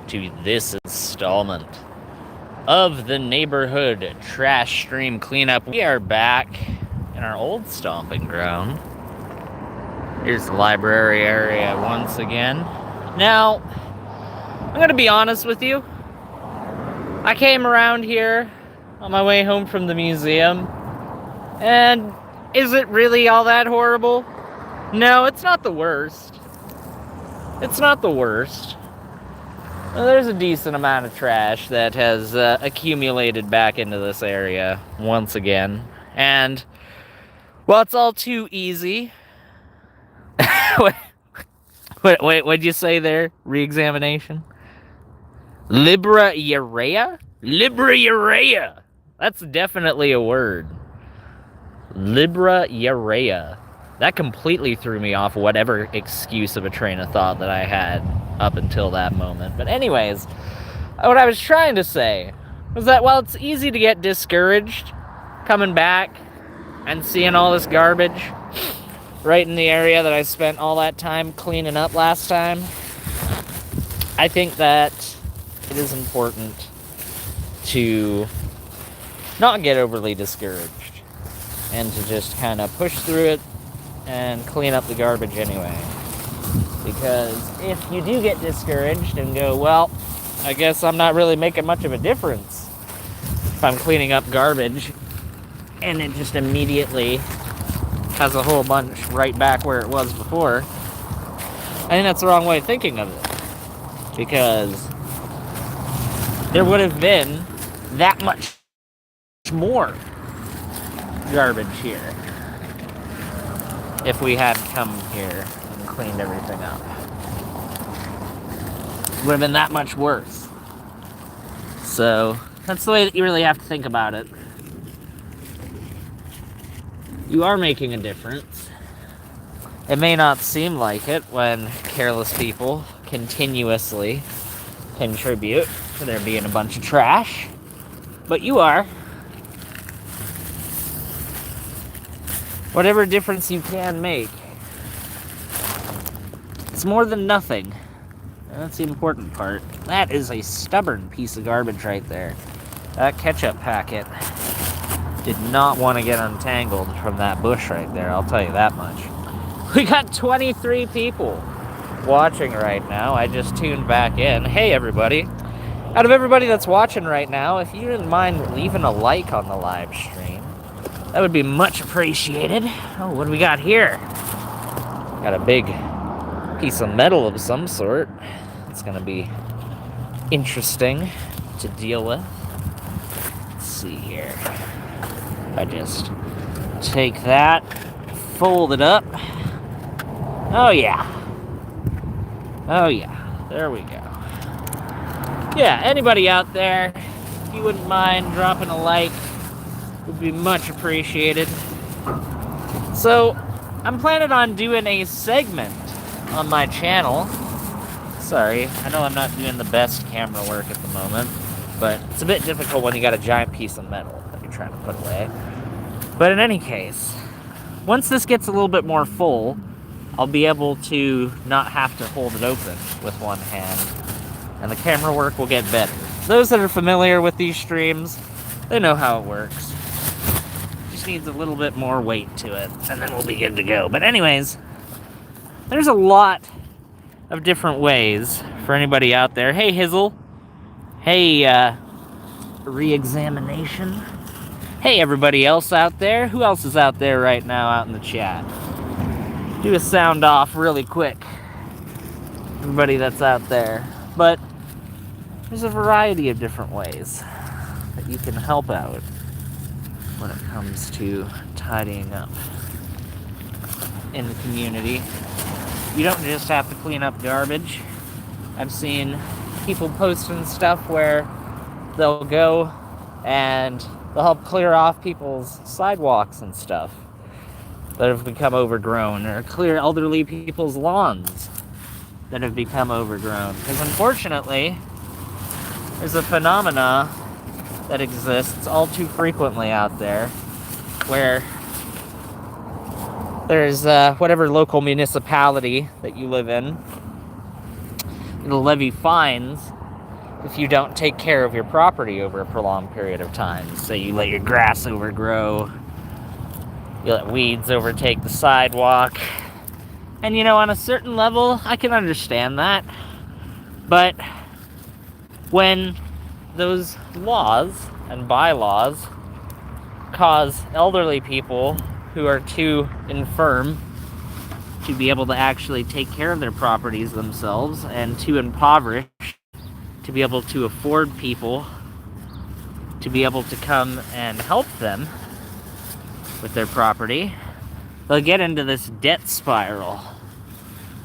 to this installment of the neighborhood trash stream cleanup. We are back in our old stomping ground. Here's the library area once again. Now, I'm going to be honest with you. I came around here on my way home from the museum, and is it really all that horrible? No, it's not the worst. It's not the worst. There's a decent amount of trash that has accumulated back into this area once again. And, well, it's all too easy. What'd you say there? Re-examination? Libra-urea? Libra-urea! That's definitely a word. Libra-urea. That completely threw me off whatever excuse of a train of thought that I had up until that moment. But anyways, what I was trying to say was that while it's easy to get discouraged coming back and seeing all this garbage right in the area that I spent all that time cleaning up last time, I think that it is important to not get overly discouraged and to just kind of push through it and clean up the garbage anyway. Because if you do get discouraged and go, well, I guess I'm not really making much of a difference if I'm cleaning up garbage, and it just immediately has a whole bunch right back where it was before, I think that's the wrong way of thinking of it. Because there would have been that much more garbage here if we had come here and cleaned everything up. It would have been that much worse. So that's the way that you really have to think about it. You are making a difference. It may not seem like it when careless people continuously contribute to there being a bunch of trash, but you are. Whatever difference you can make, it's more than nothing. And that's the important part. That is a stubborn piece of garbage right there. That ketchup packet did not want to get untangled from that bush right there, I'll tell you that much. We got 23 people watching right now. I just tuned back in. Hey everybody. Out of everybody that's watching right now, if you didn't mind leaving a like on the live stream, that would be much appreciated. Oh, what do we got here? Got a big piece of metal of some sort. It's gonna be interesting to deal with. Let's see here. I just take that, fold it up. Oh yeah. Oh yeah. There we go. Yeah, anybody out there, if you wouldn't mind dropping a like, would be much appreciated. So, I'm planning on doing a segment on my channel. Sorry, I know I'm not doing the best camera work at the moment, but it's a bit difficult when you got a giant piece of metal that you're trying to put away. But in any case, once this gets a little bit more full, I'll be able to not have to hold it open with one hand, and the camera work will get better. Those that are familiar with these streams, they know how it works. Just needs a little bit more weight to it, and then we'll be good to go. But anyways, there's a lot of different ways for anybody out there. Hey, Hizzle. Hey, re-examination. Hey, everybody else out there. Who else is out there right now out in the chat? Do a sound off really quick. Everybody that's out there. But there's a variety of different ways that you can help out when it comes to tidying up in the community. You don't just have to clean up garbage. I've seen people posting stuff where they'll go and they'll help clear off people's sidewalks and stuff that have become overgrown, or clear elderly people's lawns that have become overgrown. Because unfortunately, there's a phenomena that exists all too frequently out there where there's whatever local municipality that you live in, it'll levy fines if you don't take care of your property over a prolonged period of time. Say you let your grass overgrow, you let weeds overtake the sidewalk. And on a certain level, I can understand that. But when those laws and bylaws cause elderly people who are too infirm to be able to actually take care of their properties themselves, and too impoverished to be able to afford people to be able to come and help them with their property, they'll get into this debt spiral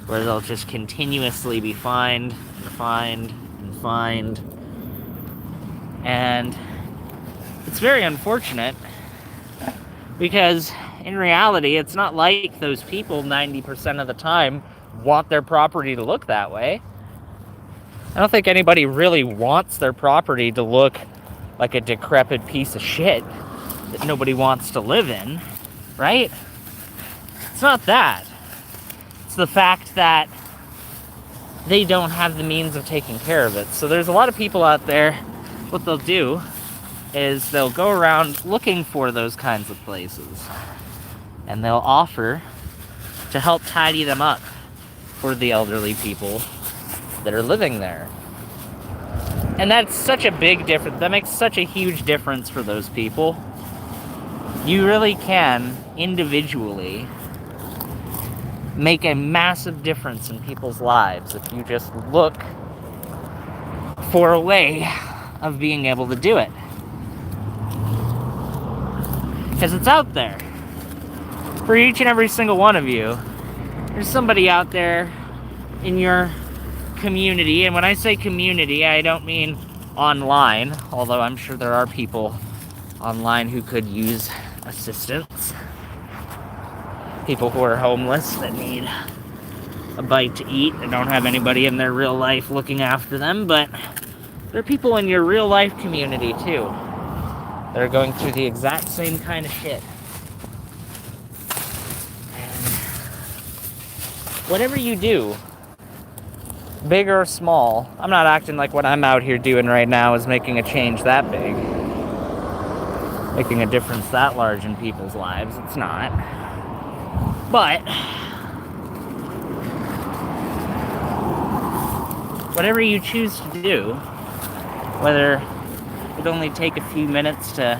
where they'll just continuously be fined and fined and fined. And it's very unfortunate, because in reality, it's not like those people 90% of the time want their property to look that way. I don't think anybody really wants their property to look like a decrepit piece of shit that nobody wants to live in, right? It's not that. It's the fact that they don't have the means of taking care of it. So there's a lot of people out there, what they'll do is they'll go around looking for those kinds of places, and they'll offer to help tidy them up for the elderly people that are living there. And that's such a big difference. That makes such a huge difference for those people. You really can individually make a massive difference in people's lives if you just look for a way of being able to do it. Because it's out there. For each and every single one of you, there's somebody out there in your community. And when I say community, I don't mean online, although I'm sure there are people online who could use assistance. People who are homeless that need a bite to eat and don't have anybody in their real life looking after them. But there are people in your real life community too that are going through the exact same kind of shit. And whatever you do, big or small, I'm not acting like what I'm out here doing right now is making a change that big, making a difference that large in people's lives. It's not. But whatever you choose to do, whether it only take a few minutes to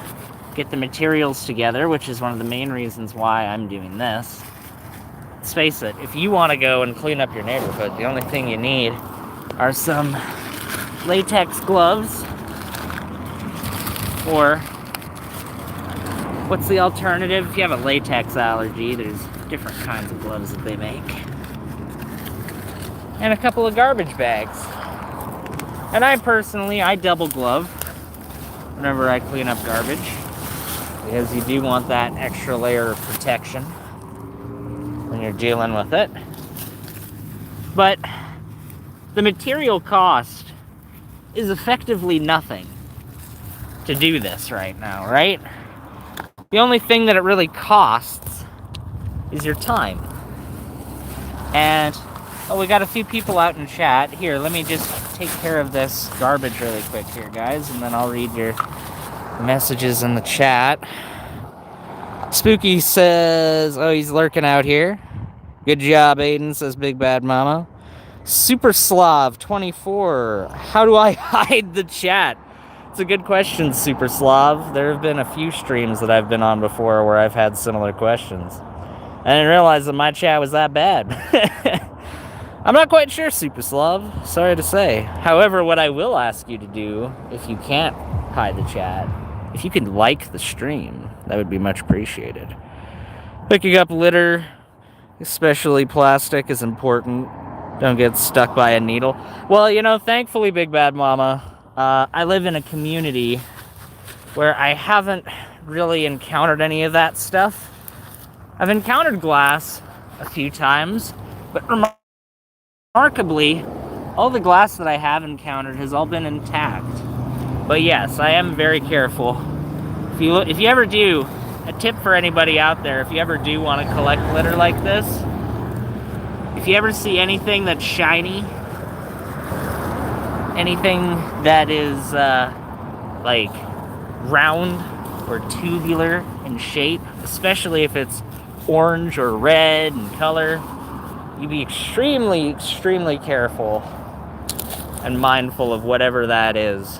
get the materials together, which is one of the main reasons why I'm doing this. Let's face it, if you want to go and clean up your neighborhood, the only thing you need are some latex gloves, or what's the alternative? If you have a latex allergy, there's different kinds of gloves that they make. And a couple of garbage bags. And I double glove whenever I clean up garbage, because you do want that extra layer of protection when you're dealing with it. But the material cost is effectively nothing to do this right now, right? The only thing that it really costs is your time. And we got a few people out in chat. Here, let me just take care of this garbage really quick here, guys, and then I'll read your messages in the chat. Spooky says, oh, he's lurking out here. Good job, Aiden, says Big Bad Mama. Super Slav 24. How do I hide the chat? It's a good question, Super Slav. There have been a few streams that I've been on before where I've had similar questions. I didn't realize that my chat was that bad. I'm not quite sure, Super Slav. Sorry to say. However, what I will ask you to do, if you can't hide the chat, if you can like the stream, that would be much appreciated. Picking up litter, especially plastic, is important. Don't get stuck by a needle. Well, thankfully, Big Bad Mama, I live in a community where I haven't really encountered any of that stuff. I've encountered glass a few times, but remarkably, all the glass that I have encountered has all been intact. But yes, I am very careful. If you ever do, a tip for anybody out there, if you ever do want to collect litter like this, if you ever see anything that's shiny, anything that is like round or tubular in shape, especially if it's orange or red in color, you be extremely, extremely careful and mindful of whatever that is.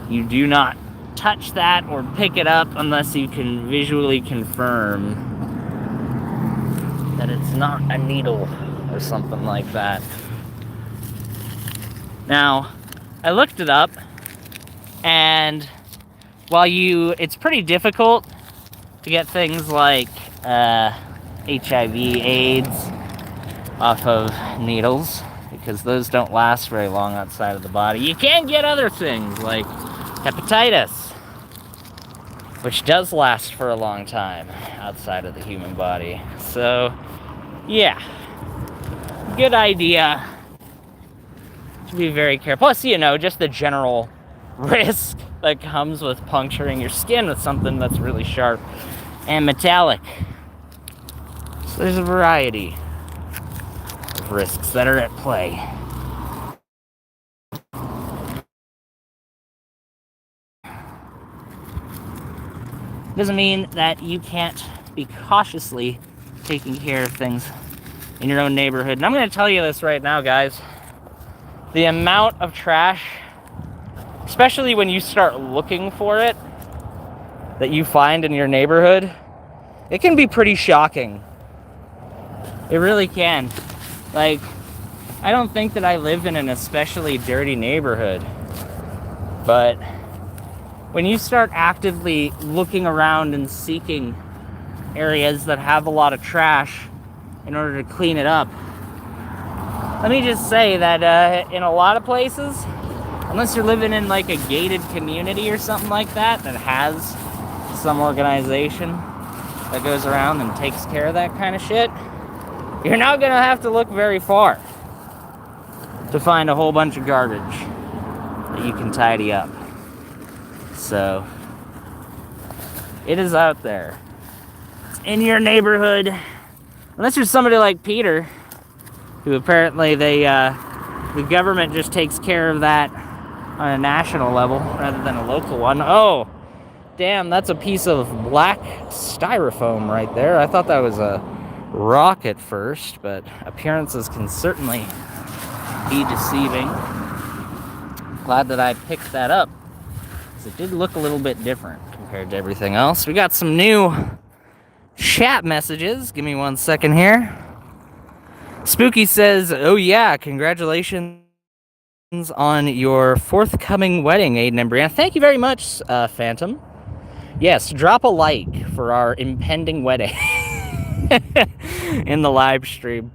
You do not touch that or pick it up unless you can visually confirm that it's not a needle or something like that. Now, I looked it up, and while it's pretty difficult to get things like HIV, AIDS off of needles, because those don't last very long outside of the body. You can get other things like hepatitis, which does last for a long time outside of the human body. So, yeah, good idea to be very careful. Plus, just the general risk that comes with puncturing your skin with something that's really sharp and metallic. So there's a variety of risks that are at play. Doesn't mean that you can't be cautiously taking care of things in your own neighborhood. And I'm going to tell you this right now, guys. The amount of trash, especially when you start looking for it, that you find in your neighborhood, it can be pretty shocking. It really can. Like, I don't think that I live in an especially dirty neighborhood, but when you start actively looking around and seeking areas that have a lot of trash in order to clean it up, let me just say that in a lot of places, unless you're living in like a gated community or something like that has some organization that goes around and takes care of that kind of shit, you're not gonna have to look very far to find a whole bunch of garbage that you can tidy up. So, it is out there. It's in your neighborhood. Unless you're somebody like Peter, who apparently the government just takes care of that on a national level rather than a local one. Oh, damn, that's a piece of black styrofoam right there. I thought that was a rock at first, but appearances can certainly be deceiving. Glad that I picked that up, because it did look a little bit different compared to everything else. We got some new chat messages. Give me 1 second here. Spooky says, oh yeah, congratulations on your forthcoming wedding, Aiden and Brianna. Thank you very much, Phantom. Yes, drop a like for our impending wedding in the live stream.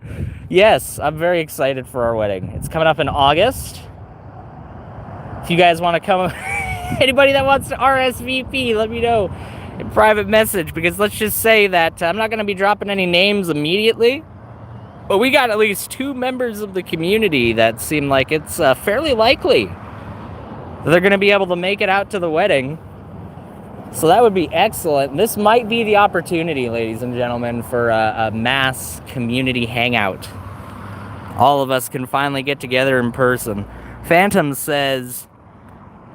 Yes, I'm very excited for our wedding. It's coming up in August. If you guys want to come, anybody that wants to RSVP, let me know in private message, because let's just say that I'm not going to be dropping any names immediately, but we got at least 2 members of the community that seem like it's fairly likely that they're going to be able to make it out to the wedding. So that would be excellent. This might be the opportunity, ladies and gentlemen, for a mass community hangout. All of us can finally get together in person. Phantom says,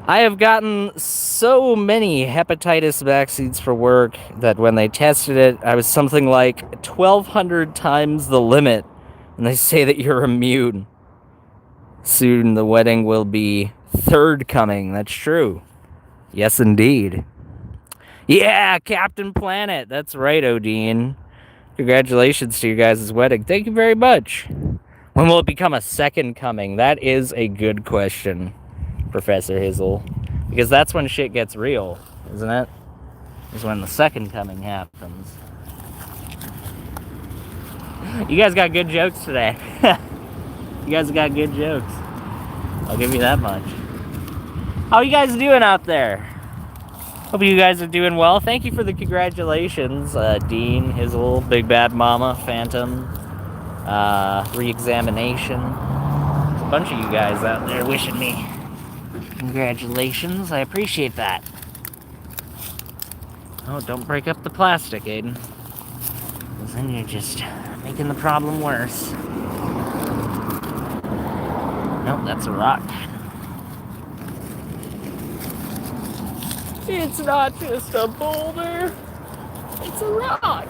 I have gotten so many hepatitis vaccines for work that when they tested it, I was something like 1,200 times the limit. And they say that you're immune. Soon the wedding will be third coming. That's true. Yes, indeed. Yeah, Captain Planet. That's right, Odin. Congratulations to you guys' wedding. Thank you very much. When will it become a second coming? That is a good question, Professor Hizzle. Because that's when shit gets real, isn't it? Is when the second coming happens. You guys got good jokes today. You guys got good jokes. I'll give you that much. How are you guys doing out there? Hope you guys are doing well. Thank you for the congratulations, Dean, Hizzle, Big Bad Mama, Phantom, Re-Examination. There's a bunch of you guys out there wishing me congratulations. I appreciate that. Oh, don't break up the plastic, Aiden. Because then you're just making the problem worse. Nope, that's a rock. It's not just a boulder. It's a rock.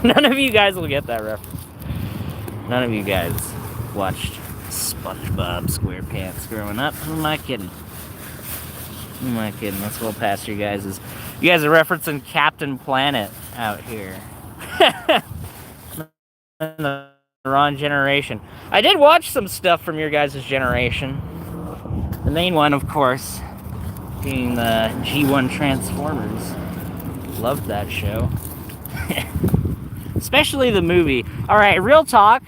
None of you guys will get that reference. None of you guys watched SpongeBob SquarePants growing up. Who am I kidding? Who am I kidding? That's well past you guys'. You guys are referencing Captain Planet out here. The wrong generation. I did watch some stuff from your guys' generation. The main one, of course, being the G1 Transformers. Loved that show. Especially the movie. Alright, real talk,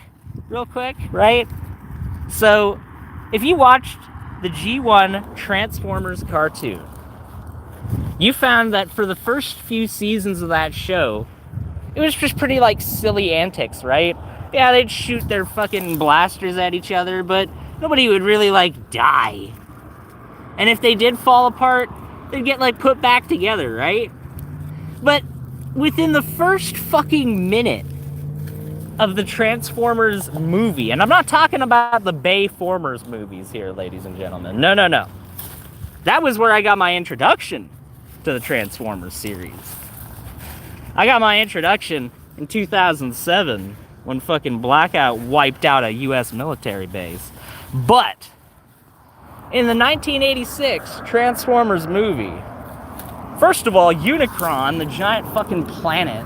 real quick, right? So, if you watched the G1 Transformers cartoon, you found that for the first few seasons of that show, it was just pretty, like, silly antics, right? Yeah, they'd shoot their fucking blasters at each other, but nobody would really, like, die. And if they did fall apart, they'd get, like, put back together, right? But within the first fucking minute of the Transformers movie, and I'm not talking about the Bayformers movies here, ladies and gentlemen. No, no, no. That was where I got my introduction to the Transformers series. I got my introduction in 2007 when fucking Blackout wiped out a US military base. But in the 1986 Transformers movie, first of all, Unicron, the giant fucking planet,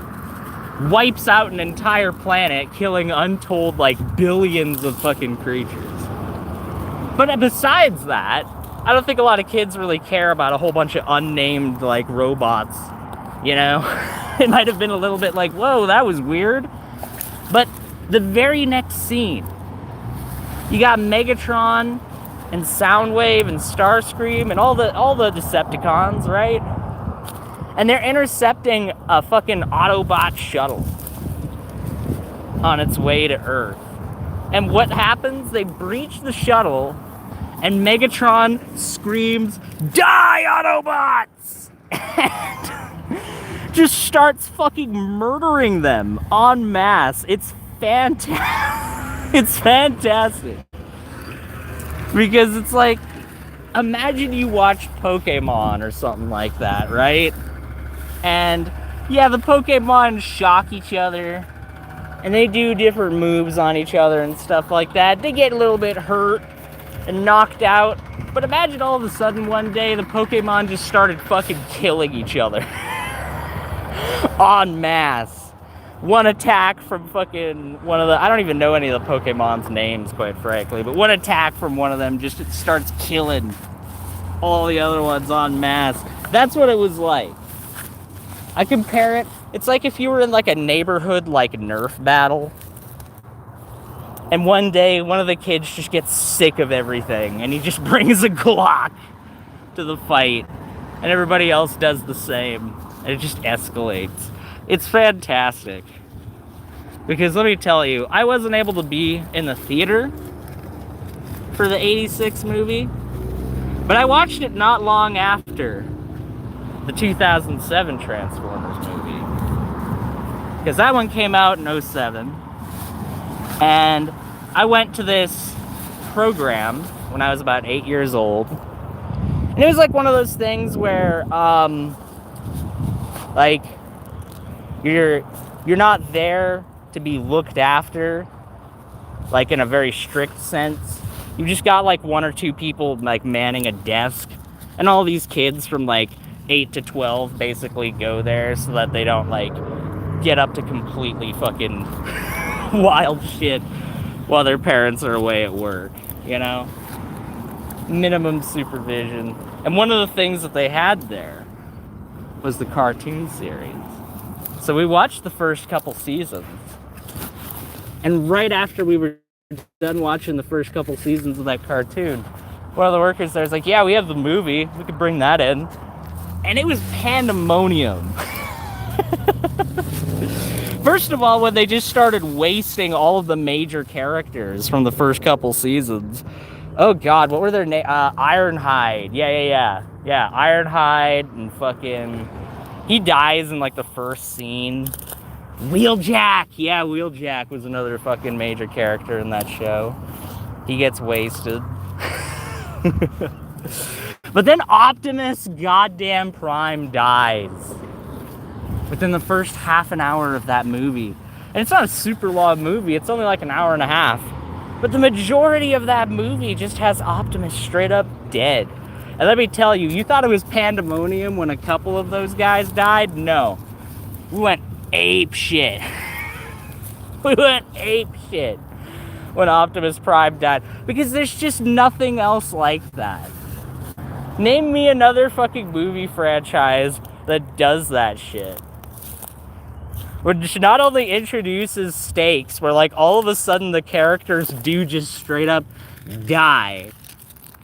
wipes out an entire planet, killing untold, like, billions of fucking creatures. But besides that, I don't think a lot of kids really care about a whole bunch of unnamed, like, robots, you know? It might have been a little bit like, whoa, that was weird. But the very next scene, you got Megatron and Soundwave and Starscream and all the Decepticons, right? And they're intercepting a fucking Autobot shuttle on its way to Earth. And what happens? They breach the shuttle, and Megatron screams, "Die, Autobots!" And just starts fucking murdering them en masse. It's fantastic. It's fantastic. Because it's like, imagine you watch Pokemon or something like that, right? And yeah, the Pokemon shock each other, and they do different moves on each other and stuff like that. They get a little bit hurt and knocked out, but imagine all of a sudden one day the Pokemon just started fucking killing each other. En masse. One attack from fucking one of the... I don't even know any of the Pokemon's names, quite frankly, but one attack from one of them just starts killing all the other ones en masse. That's what it was like. I compare it... It's like if you were in, like, a neighborhood, like, Nerf battle, and one day one of the kids just gets sick of everything, and he just brings a Glock to the fight, and everybody else does the same, and it just escalates. It's fantastic. Because let me tell you, I wasn't able to be in the theater for the 86 movie, but I watched it not long after the 2007 Transformers movie. Because that one came out in 07. And I went to this program when I was about 8 years old. And it was like one of those things where, like, you're not there to be looked after, like, in a very strict sense. You just got, like, one or two people, like, manning a desk. And all these kids from, like, 8 to 12 basically go there so that they don't, like, get up to completely fucking wild shit while their parents are away at work, you know? Minimum supervision. And one of the things that they had there was the cartoon series. So we watched the first couple seasons. And right after we were done watching the first couple seasons of that cartoon, one of the workers there was like, yeah, we have the movie. We could bring that in. And it was pandemonium. First of all, when they just started wasting all of the major characters from the first couple seasons. Oh God, what were their names? Ironhide. Yeah, Ironhide and fucking... He dies in, like, the first scene. Wheeljack! Yeah, Wheeljack was another fucking major character in that show. He gets wasted. But then Optimus goddamn Prime dies within the first half an hour of that movie. And it's not a super long movie, it's only like an hour and a half. But the majority of that movie just has Optimus straight up dead. And let me tell you, you thought it was pandemonium when a couple of those guys died? No. We went ape shit. We went ape shit when Optimus Prime died. Because there's just nothing else like that. Name me another fucking movie franchise that does that shit. Which not only introduces stakes, where like all of a sudden the characters do just straight up die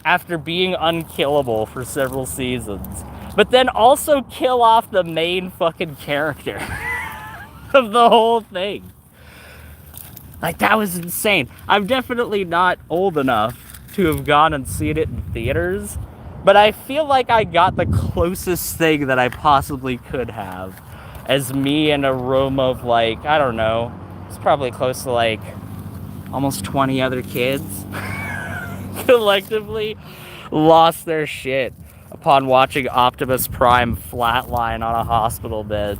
after being unkillable for several seasons, but then also kill off the main fucking character of the whole thing. Like, that was insane. I'm definitely not old enough to have gone and seen it in theaters, but I feel like I got the closest thing that I possibly could have as me and a room of, like, I don't know, it's probably close to like almost 20 other kids collectively lost their shit upon watching Optimus Prime flatline on a hospital bed.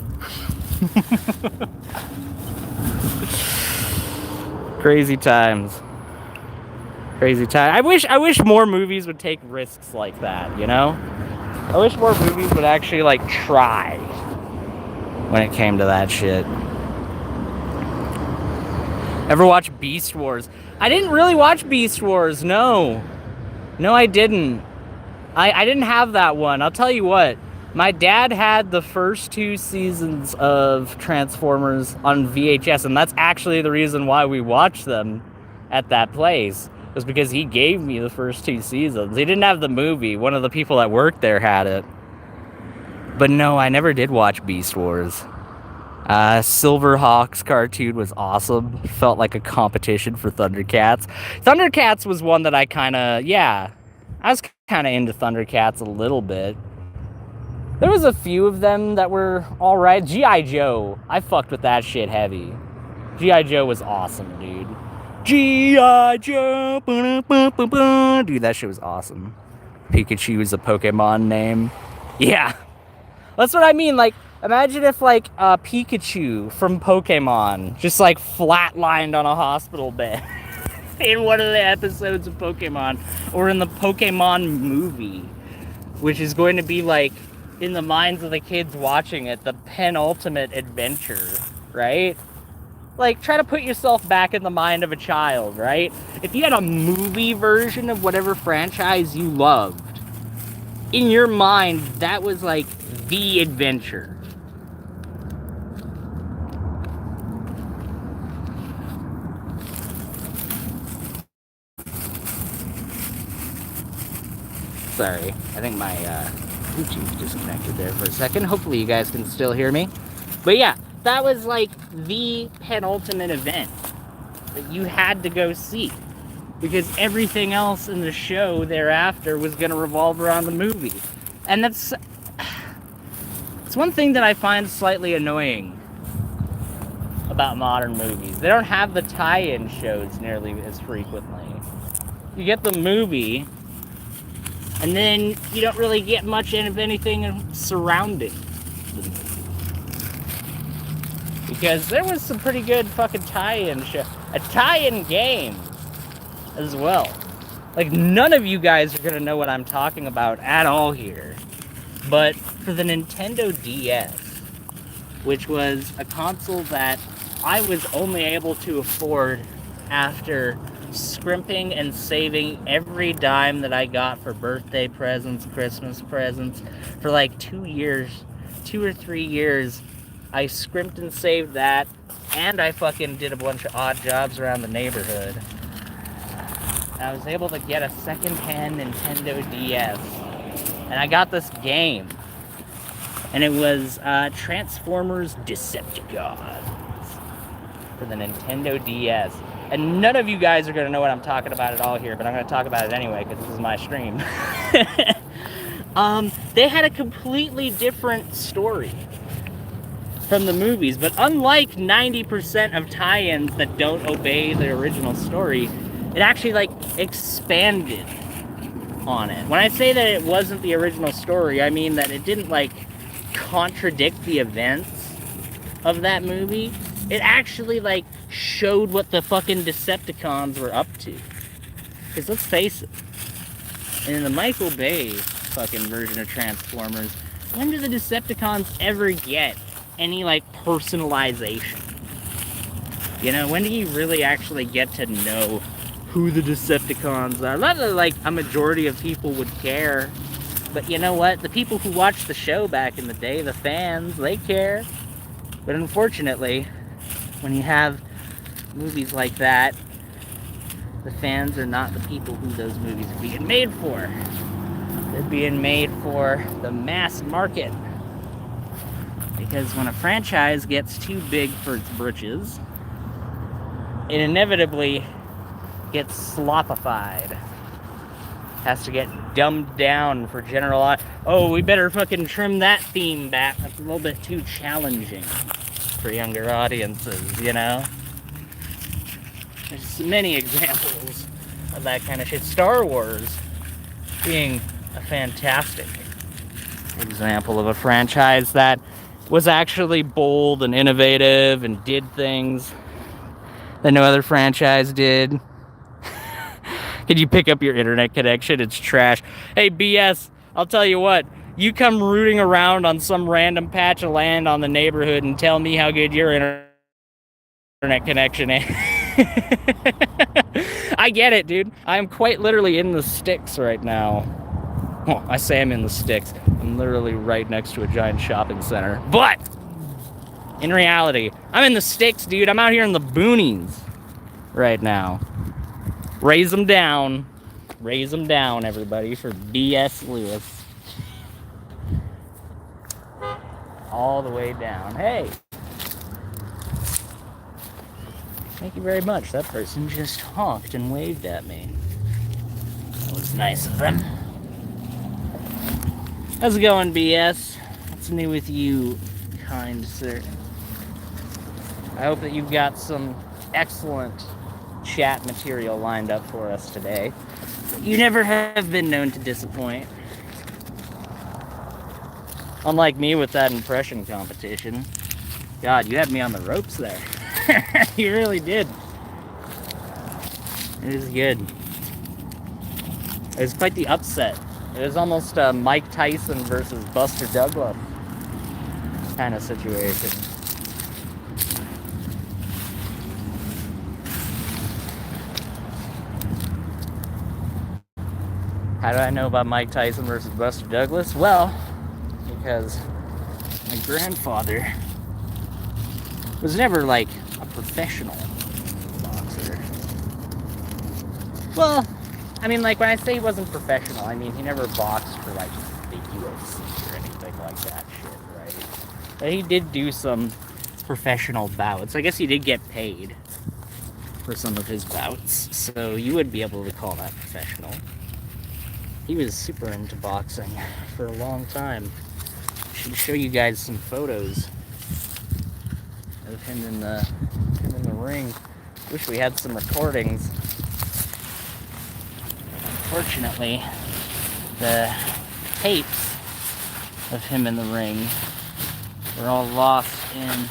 Crazy times. Crazy time. I wish more movies would take risks like that, you know? I wish more movies would actually, like, try when it came to that shit. Ever watch Beast Wars? I didn't really watch Beast Wars, no. No, I didn't. I didn't have that one. I'll tell you what. My dad had the first 2 seasons of Transformers on VHS, and that's actually the reason why we watched them at that place. Was because he gave me the first 2 seasons. He didn't have the movie. One of the people that worked there had it. But no, I never did watch Beast Wars. Silverhawks cartoon was awesome. Felt like a competition for Thundercats. Thundercats was one that I was kind of into Thundercats a little bit. There was a few of them that were alright. G.I. Joe. I fucked with that shit heavy. G.I. Joe was awesome, dude. G.I. Joe. Dude, that shit was awesome. Pikachu is a Pokemon name. Yeah. That's what I mean, like, imagine if, like, Pikachu from Pokemon just, like, flatlined on a hospital bed in one of the episodes of Pokemon, or in the Pokemon movie, which is going to be, like, in the minds of the kids watching it, the penultimate adventure, right? Like, try to put yourself back in the mind of a child, right? If you had a movie version of whatever franchise you loved, in your mind, that was, like, the adventure. Sorry, I think my Bluetooth disconnected there for a second. Hopefully you guys can still hear me. But yeah, that was like the penultimate event that you had to go see, because everything else in the show thereafter was going to revolve around the movie. And it's one thing that I find slightly annoying about modern movies. They don't have the tie-in shows nearly as frequently. You get the movie, and then you don't really get much of anything surrounding the movie. Because there was some pretty good fucking tie-in show. A tie-in game as well. Like, none of you guys are gonna know what I'm talking about at all here. But for the Nintendo DS, which was a console that I was only able to afford after scrimping and saving every dime that I got for birthday presents, Christmas presents, for like 2 years, 2 or 3 years, I scrimped and saved that, and I fucking did a bunch of odd jobs around the neighborhood. I was able to get a second-hand Nintendo DS, and I got this game, and it was Transformers Decepticons for the Nintendo DS. And none of you guys are going to know what I'm talking about at all here, but I'm going to talk about it anyway because this is my stream. They had a completely different story from the movies, but unlike 90% of tie-ins that don't obey the original story, it actually like expanded on it. When I say that it wasn't the original story, I mean that it didn't like contradict the events of that movie. It actually like showed what the fucking Decepticons were up to. Because let's face it, in the Michael Bay fucking version of Transformers, when do the Decepticons ever get any like personalization? You know, when do you really actually get to know who the Decepticons are? Not that like a majority of people would care, but you know what? The people who watched the show back in the day, the fans, they care. But unfortunately, when you have movies like that, the fans are not the people who those movies are being made for. They're being made for the mass market. Because when a franchise gets too big for its britches, it inevitably gets slopified. Has to get dumbed down for general. Oh, we better fucking trim that theme back. That's a little bit too challenging for younger audiences, you know? There's many examples of that kind of shit. Star Wars being a fantastic example of a franchise that was actually bold and innovative and did things that no other franchise did. Could you pick up your internet connection? It's trash. Hey, BS, I'll tell you what. You come rooting around on some random patch of land on the neighborhood and tell me how good your internet connection is. I get it, dude. I am quite literally in the sticks right now. Well, I say I'm in the sticks. I'm literally right next to a giant shopping center. But in reality, I'm in the sticks, dude. I'm out here in the boonies right now. Raise them down, everybody, for B.S. Lewis. All the way down. Hey! Thank you very much. That person just honked and waved at me. That was nice of them. How's it going, B.S.? What's new with you, kind sir? I hope that you've got some excellent chat material lined up for us today. You never have been known to disappoint. Unlike me with that impression competition. God, you had me on the ropes there. You really did. It was good. It was quite the upset. It was almost a Mike Tyson versus Buster Douglas kind of situation. How do I know about Mike Tyson versus Buster Douglas? Well, because my grandfather was never like a professional boxer. Well, I mean, like when I say he wasn't professional, I mean he never boxed for like the UFC or anything like that shit, right? But he did do some professional bouts. I guess he did get paid for some of his bouts, so you would be able to call that professional. He was super into boxing for a long time. I should show you guys some photos of him in the ring. Wish we had some recordings. Unfortunately, the tapes of him in the ring were all lost in a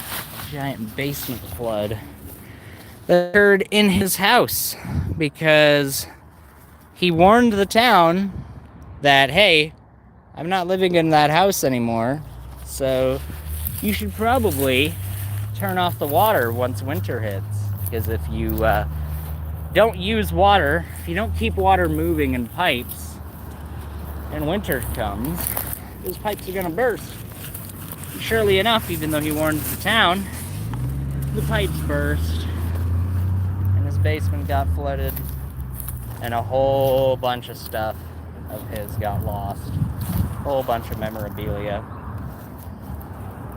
giant basement flood that occurred in his house because he warned the town that, hey, I'm not living in that house anymore, so you should probably turn off the water once winter hits. Because if you don't use water, if you don't keep water moving in pipes, and winter comes, those pipes are gonna burst. And surely enough, even though he warned the town, the pipes burst, and his basement got flooded, and a whole bunch of stuff of his got lost. A whole bunch of memorabilia.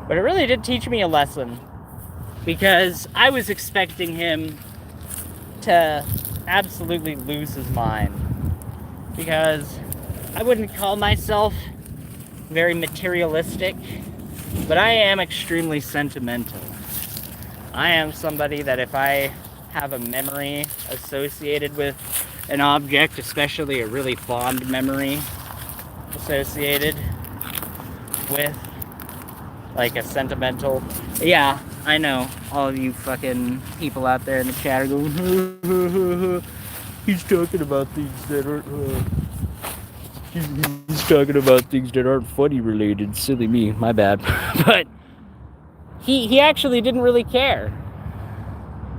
But it really did teach me a lesson, because I was expecting him to absolutely lose his mind. Because I wouldn't call myself very materialistic, but I am extremely sentimental. I am somebody that if I have a memory associated with an object, especially a really fond memory associated with like a sentimental. Yeah, I know all of you fucking people out there in the chat are going, he's talking about things that aren't he's talking about things that aren't funny related. Silly me, my bad. But he actually didn't really care.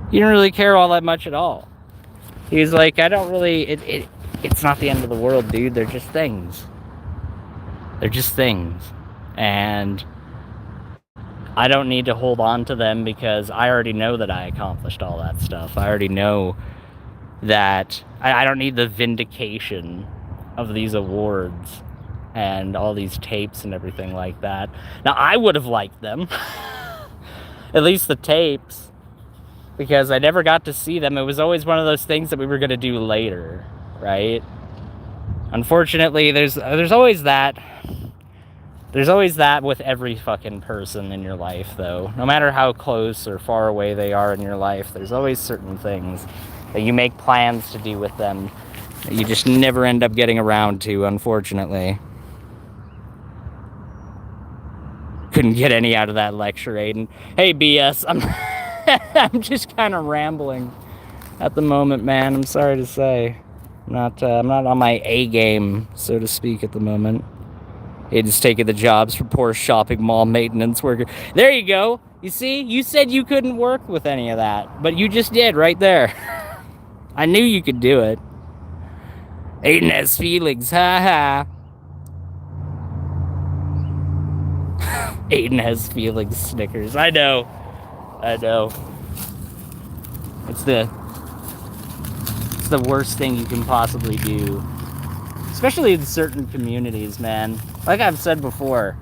He didn't really care all that much at all. He was like, I don't really, it's not the end of the world, dude. They're just things. They're just things. And I don't need to hold on to them because I already know that I accomplished all that stuff. I already know that I don't need the vindication of these awards and all these tapes and everything like that. Now, I would have liked them. At least the tapes. Because I never got to see them. It was always one of those things that we were going to do later, right? Unfortunately, there's always that. There's always that with every fucking person in your life, though. No matter how close or far away they are in your life, there's always certain things that you make plans to do with them that you just never end up getting around to, unfortunately. Couldn't get any out of that lecture, Aiden. Hey, BS, I'm just kind of rambling at the moment, man. I'm sorry to say. I'm not on my A game, so to speak, at the moment. Aiden's taking the jobs for poor shopping mall maintenance worker. There you go. You see? You said you couldn't work with any of that, but you just did right there. I knew you could do it. Aiden has feelings. Ha ha. Aiden has feelings, Snickers. I know. It's the worst thing you can possibly do. Especially in certain communities, man. Like I've said before,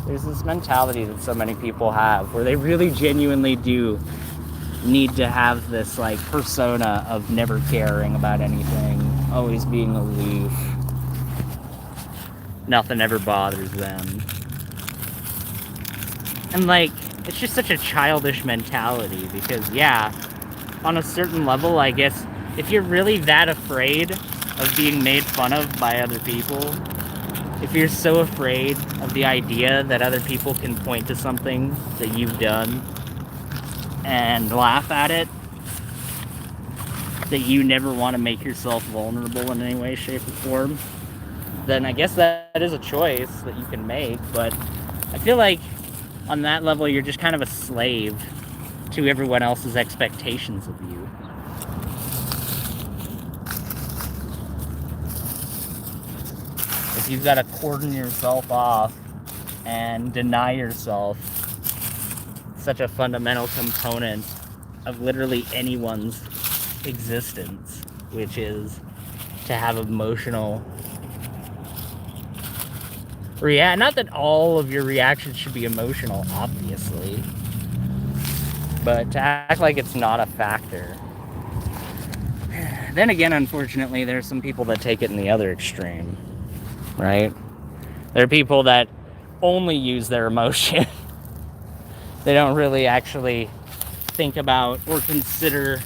there's this mentality that so many people have where they really genuinely do need to have this like persona of never caring about anything, always being aloof. Nothing ever bothers them. And like, it's just such a childish mentality because, yeah, on a certain level, I guess, if you're really that afraid of being made fun of by other people, if you're so afraid of the idea that other people can point to something that you've done and laugh at it, that you never want to make yourself vulnerable in any way, shape, or form, then I guess that is a choice that you can make. But I feel like on that level, you're just kind of a slave to everyone else's expectations of you. If you've got to cordon yourself off and deny yourself such a fundamental component of literally anyone's existence, which is to have emotional not that all of your reactions should be emotional, obviously, but to act like it's not a factor. Then again, unfortunately, there's some people that take it in the other extreme, right? There are people that only use their emotion. They don't really actually think about or consider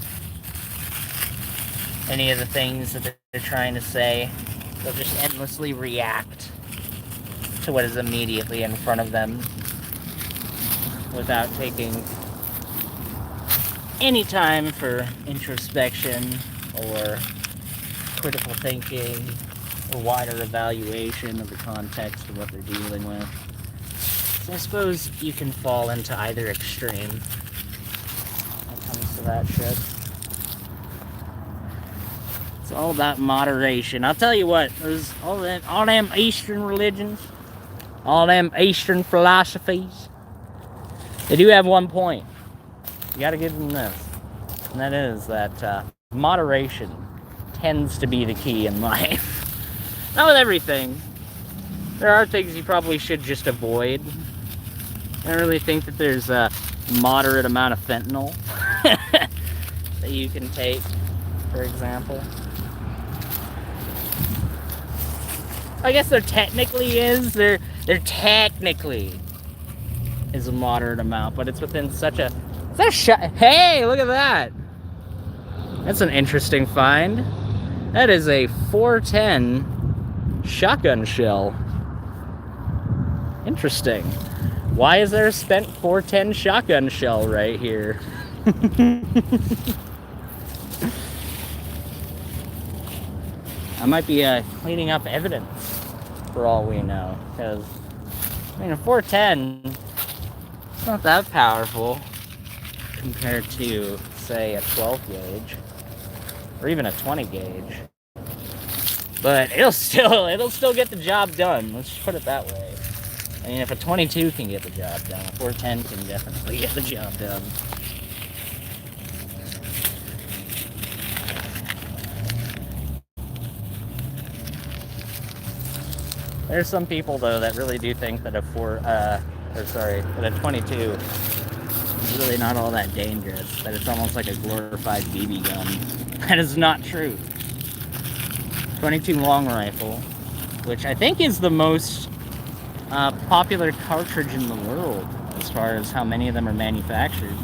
any of the things that they're trying to say. They'll just endlessly react to what is immediately in front of them without taking any time for introspection or critical thinking or wider evaluation of the context of what they're dealing with. So I suppose you can fall into either extreme when it comes to that shit. It's all about moderation. I'll tell you what, there's all them Eastern religions, all them Eastern philosophies, they do have one point. You gotta give them this. And that is that moderation tends to be the key in life. Not with everything. There are things you probably should just avoid. I don't really think that there's a moderate amount of fentanyl that you can take, for example. I guess there technically is. There technically is a moderate amount, but it's within such a... Hey, look at that! That's an interesting find. That is a 410 shotgun shell. Interesting. Why is there a spent 410 shotgun shell right here? I might be cleaning up evidence for all we know. Because, I mean, a 410, it's not that powerful compared to, say, a 12 gauge. Or even a 20 gauge. But it'll still get the job done. Let's just put it that way. I mean, if a 22 can get the job done, a 410 can definitely get the job done. There's some people though that really do think that a 22 is really not all that dangerous. That it's almost like a glorified BB gun. That is not true. 22 long rifle, which I think is the most popular cartridge in the world as far as how many of them are manufactured.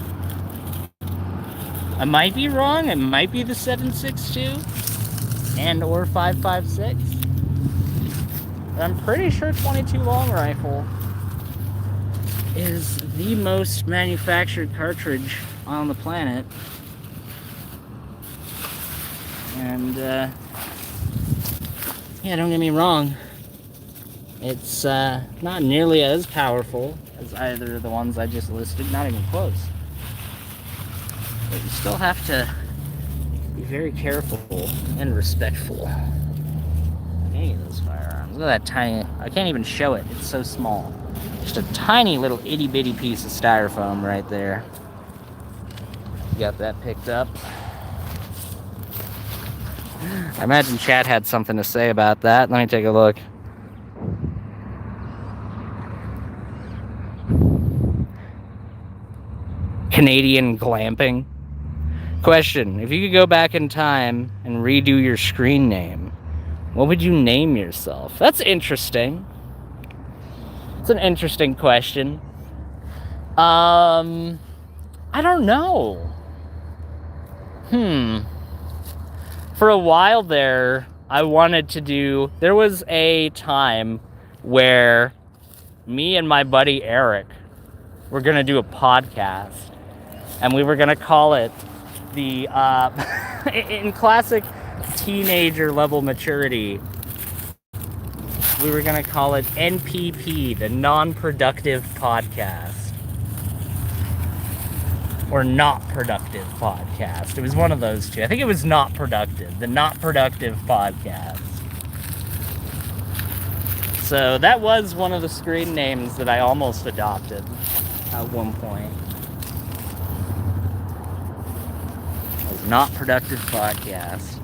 I might be wrong. It might be the 7.62 and or 5.56. But I'm pretty sure 22 long rifle is the most manufactured cartridge on the planet. And yeah, don't get me wrong. It's not nearly as powerful as either of the ones I just listed, not even close. But you still have to be very careful and respectful of any of those firearms. Look at that tiny, I can't even show it, it's so small. Just a tiny little itty bitty piece of styrofoam right there. Got that picked up. I imagine Chad had something to say about that. Let me take a look. Canadian glamping. Question: if you could go back in time and redo your screen name, what would you name yourself? That's interesting. It's an interesting question. I don't know. For a while there, I wanted to do... There was a time where me and my buddy Eric were going to do a podcast. And we were going to call it the... in classic teenager level maturity, we were going to call it NPP, the Non-Productive Podcast. Or Not Productive Podcast. It was one of those two. I think it was Not Productive. The Not Productive Podcast. So that was one of the screen names that I almost adopted at one point. It was Not Productive Podcast.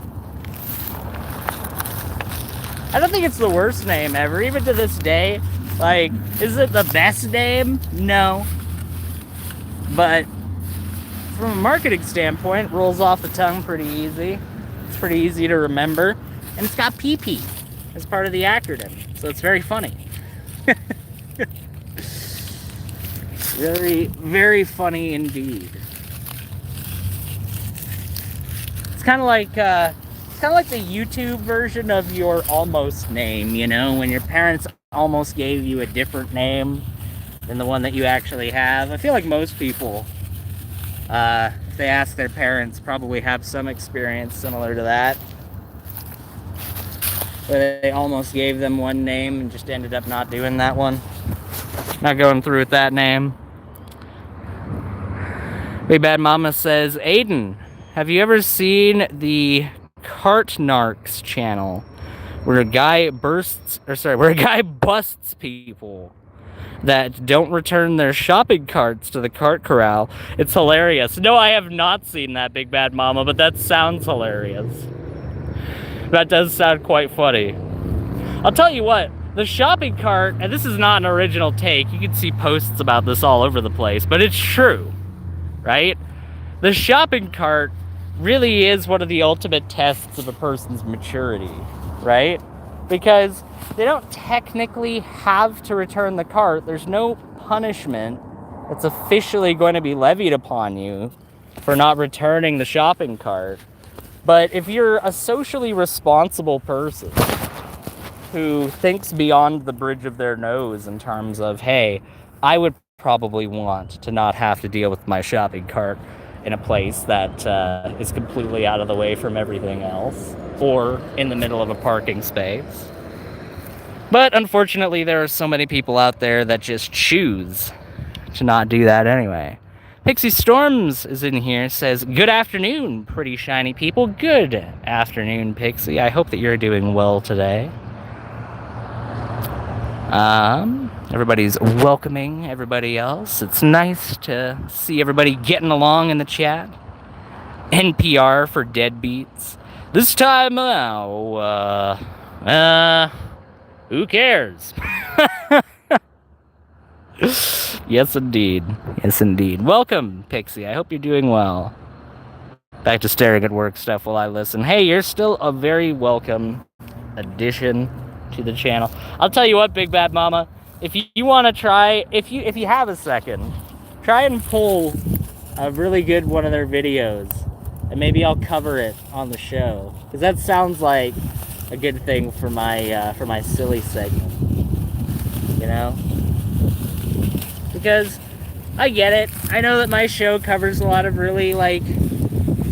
I don't think it's the worst name ever, even to this day. Like, is it the best name? No. But from a marketing standpoint, it rolls off the tongue pretty easy. It's pretty easy to remember. And it's got PP as part of the acronym. So it's very funny. Very, very funny indeed. It's kind of like the YouTube version of your almost name, you know, when your parents almost gave you a different name than the one that you actually have. I feel like most people, if they ask their parents, probably have some experience similar to that, where they almost gave them one name and just ended up not doing that one, not going through with that name. Big Bad Mama says, Aiden, have you ever seen the Cart Narcs channel where a guy busts people that don't return their shopping carts to the cart corral? It's hilarious. No, I have not seen that, Big Bad Mama, but that sounds hilarious. That does sound quite funny. I'll tell you what, the shopping cart, and this is not an original take, you can see posts about this all over the place, but it's true, right? The shopping cart really is one of the ultimate tests of a person's maturity, right? Because they don't technically have to return the cart. There's no punishment that's officially going to be levied upon you for not returning the shopping cart. But if you're a socially responsible person who thinks beyond the bridge of their nose in terms of, hey, I would probably want to not have to deal with my shopping cart in a place that is completely out of the way from everything else, or in the middle of a parking space. But unfortunately, there are so many people out there that just choose to not do that anyway. Pixie Storms is in here, says, good afternoon, pretty shiny people. Good afternoon, Pixie. I hope that you're doing well today. Everybody's welcoming everybody else. It's nice to see everybody getting along in the chat. NPR for deadbeats. This time now, who cares? Yes, indeed. Yes, indeed. Welcome, Pixie. I hope you're doing well. Back to staring at work stuff while I listen. Hey, you're still a very welcome addition to the channel. I'll tell you what, Big Bad Mama, if you want to try, if you have a second, try and pull a really good one of their videos, and maybe I'll cover it on the show, because that sounds like a good thing for my silly segment, you know? Because I get it. I know that my show covers a lot of really like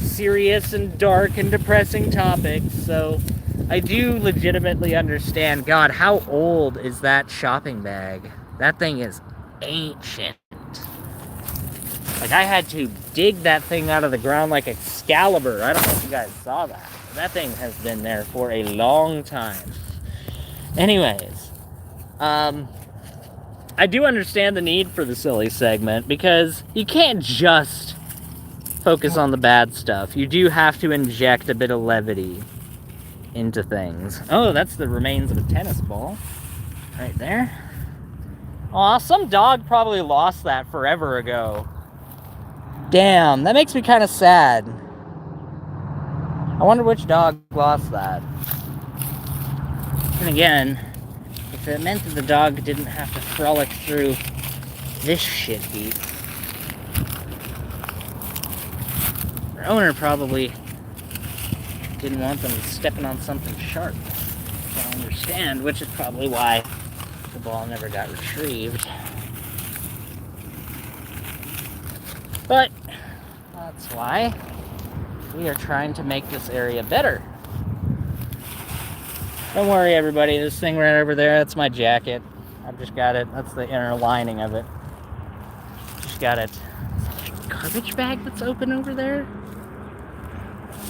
serious and dark and depressing topics, so I do legitimately understand. God, how old is that shopping bag? That thing is ancient. Like, I had to dig that thing out of the ground like Excalibur. I don't know if you guys saw that. But that thing has been there for a long time. Anyways, I do understand the need for the silly segment, because you can't just focus on the bad stuff. You do have to inject a bit of levity into things. Oh, that's the remains of a tennis ball right there. Aw, some dog probably lost that forever ago. Damn, that makes me kind of sad. I wonder which dog lost that. And again, if it meant that the dog didn't have to frolic through this shit heap, their owner probably didn't want them stepping on something sharp. I understand, which is probably why the ball never got retrieved. But that's why we are trying to make this area better. Don't worry, everybody. This thing right over there, that's my jacket. I've just got it. That's the inner lining of it. Just got it. Is that a garbage bag that's open over there?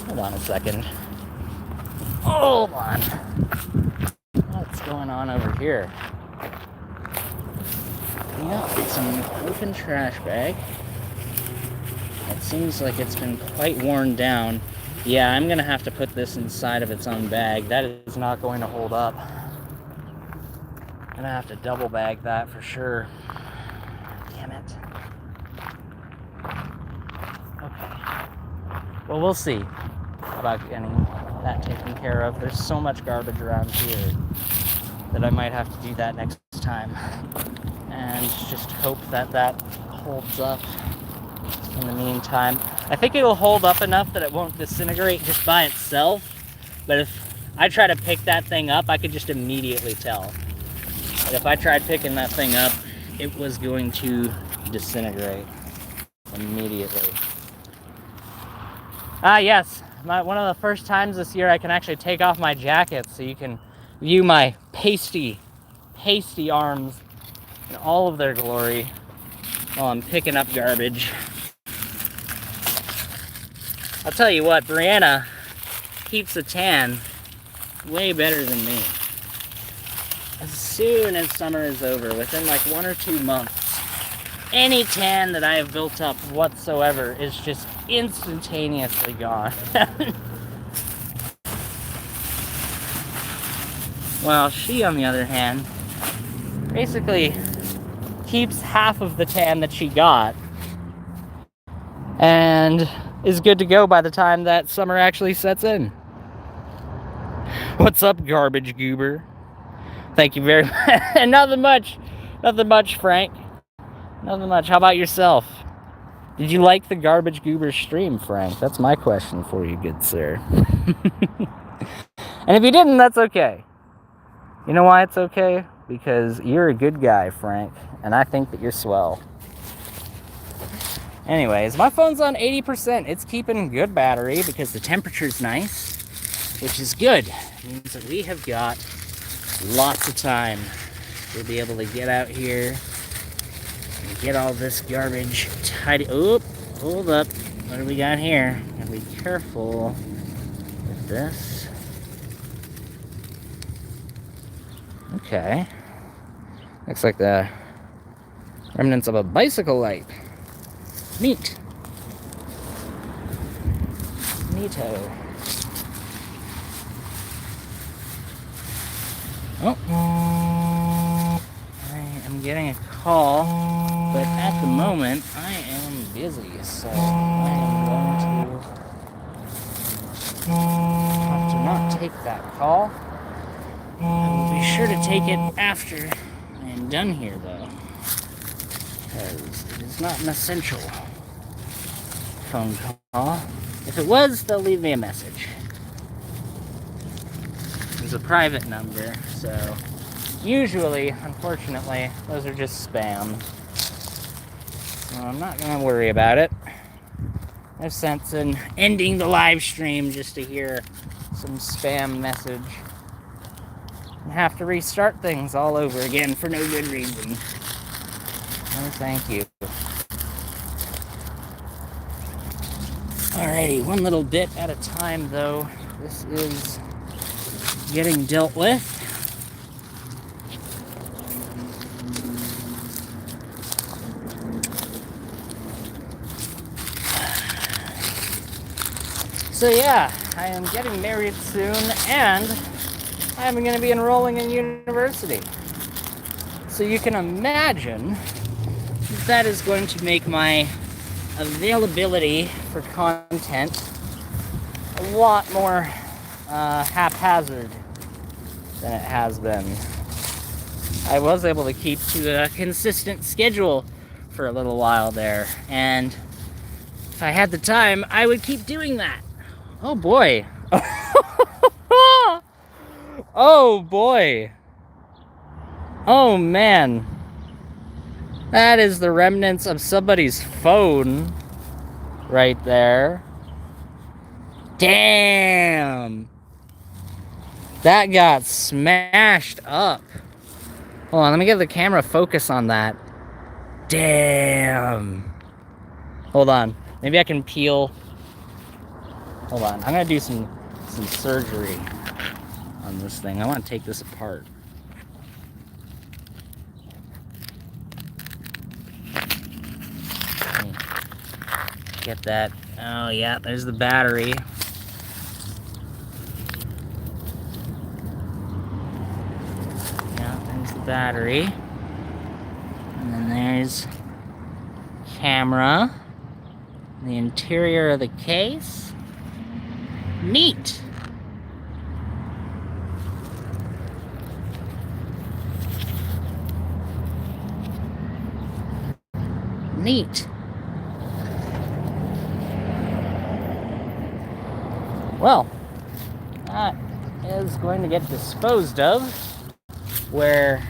Hold on a second. Hold on. What's going on over here? Yeah, it's an open trash bag. It seems like it's been quite worn down. Yeah, I'm gonna have to put this inside of its own bag. That is not going to hold up. I'm gonna have to double bag that for sure. Damn it. Okay. Well, we'll see about getting that taken care of. There's so much garbage around here that I might have to do that next time. And just hope that that holds up in the meantime. I think it'll hold up enough that it won't disintegrate just by itself. But if I try to pick that thing up, I could just immediately tell. But if I tried picking that thing up, it was going to disintegrate immediately. Ah, yes. One of the first times this year I can actually take off my jacket so you can view my pasty arms in all of their glory while I'm picking up garbage. I'll tell you what, Brianna keeps a tan way better than me. As soon as summer is over, within like 1 or 2 months, any tan that I have built up whatsoever is just instantaneously gone. While she, on the other hand, basically keeps half of the tan that she got and is good to go by the time that summer actually sets in. What's up, garbage goober? Thank you very much. Nothing much, Frank. Nothing much. How about yourself? Did you like the Garbage Goober stream, Frank? That's my question for you, good sir. And if you didn't, that's okay. You know why it's okay? Because you're a good guy, Frank, and I think that you're swell. Anyways, my phone's on 80%. It's keeping good battery because the temperature's nice, which is good. It means that we have got lots of time. We'll be able to get out here and get all this garbage tidy. Oop, hold up. What do we got here? Gotta be careful with this. Okay. Looks like the remnants of a bicycle light. Neat. Neato. Oh. I am getting a call, but at the moment I am busy, so I am going to have to not take that call. I will be sure to take it after I am done here, though, because it is not an essential phone call. If it was, they'll leave me a message. It's a private number, so usually, unfortunately, those are just spam. So I'm not going to worry about it. There's sense in ending the live stream just to hear some spam message and have to restart things all over again for no good reason. No, thank you. Alrighty, one little bit at a time, though. This is getting dealt with. So yeah, I am getting married soon, and I'm going to be enrolling in university. So you can imagine that is going to make my availability for content a lot more haphazard than it has been. I was able to keep to a consistent schedule for a little while there, and if I had the time, I would keep doing that. Oh boy. Oh boy. Oh man. That is the remnants of somebody's phone right there. Damn. That got smashed up. Hold on, let me get the camera focus on that. Damn. Hold on. Maybe I can peel. Hold on. I'm going to do some surgery on this thing. I want to take this apart. Get that. Oh yeah, there's the battery. Yeah, there's the battery. And then there's camera. The interior of the case. Neat. Neat. Well, that is going to get disposed of where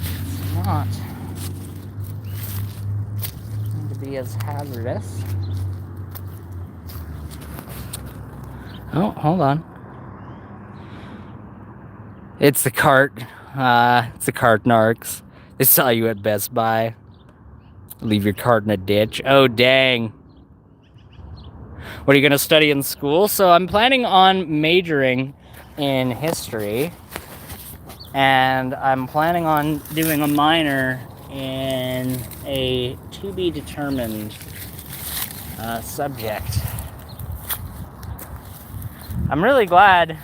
it's not going to be as hazardous. Oh, hold on. It's the cart. It's the cart narcs. They saw you at Best Buy. Leave your cart in a ditch. Oh, dang. What are you going to study in school? So I'm planning on majoring in history, and I'm planning on doing a minor in a to-be-determined subject. I'm really glad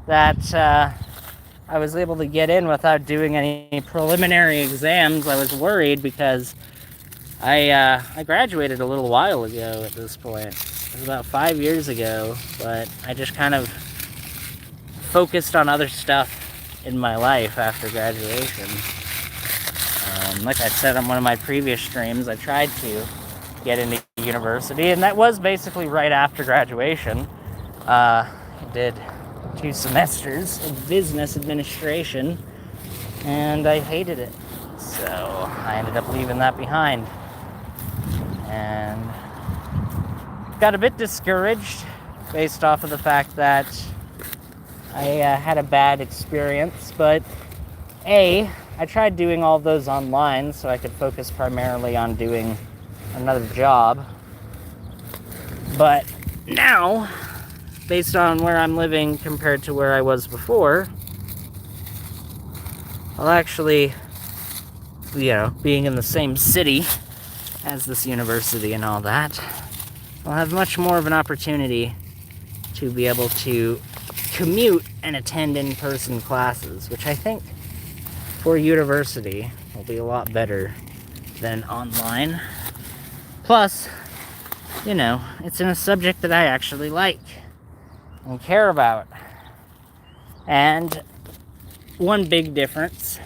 that I was able to get in without doing any preliminary exams. I was worried because I graduated a little while ago at this point. It was about 5 years ago, but I just kind of focused on other stuff in my life after graduation. Like I said on one of my previous streams, I tried to get into university, and that was basically right after graduation. I did 2 semesters of business administration, and I hated it. So I ended up leaving that behind. And got a bit discouraged based off of the fact that I had a bad experience, but I tried doing all of those online so I could focus primarily on doing another job. But now, based on where I'm living compared to where I was before, I'll actually, being in the same city as this university and all that, I'll have much more of an opportunity to be able to commute and attend in-person classes, which I think for university will be a lot better than online. Plus, it's in a subject that I actually like and care about. And one big difference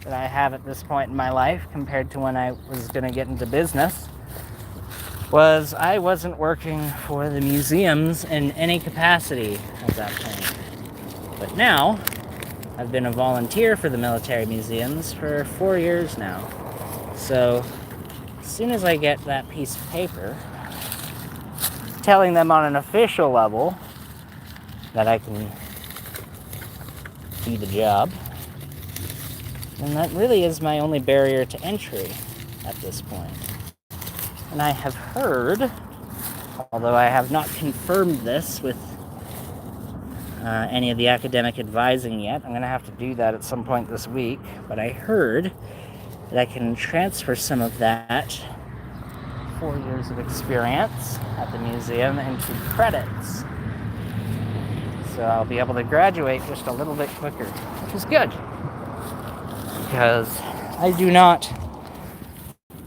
that I have at this point in my life compared to when I was going to get into business was I wasn't working for the museums in any capacity at that point. But now, I've been a volunteer for the military museums for 4 years now. So, as soon as I get that piece of paper telling them on an official level that I can do the job, then that really is my only barrier to entry at this point. And I have heard, although I have not confirmed this with any of the academic advising yet, I'm going to have to do that at some point this week, but I heard that I can transfer some of that 4 years of experience at the museum into credits. So I'll be able to graduate just a little bit quicker, which is good, because I do not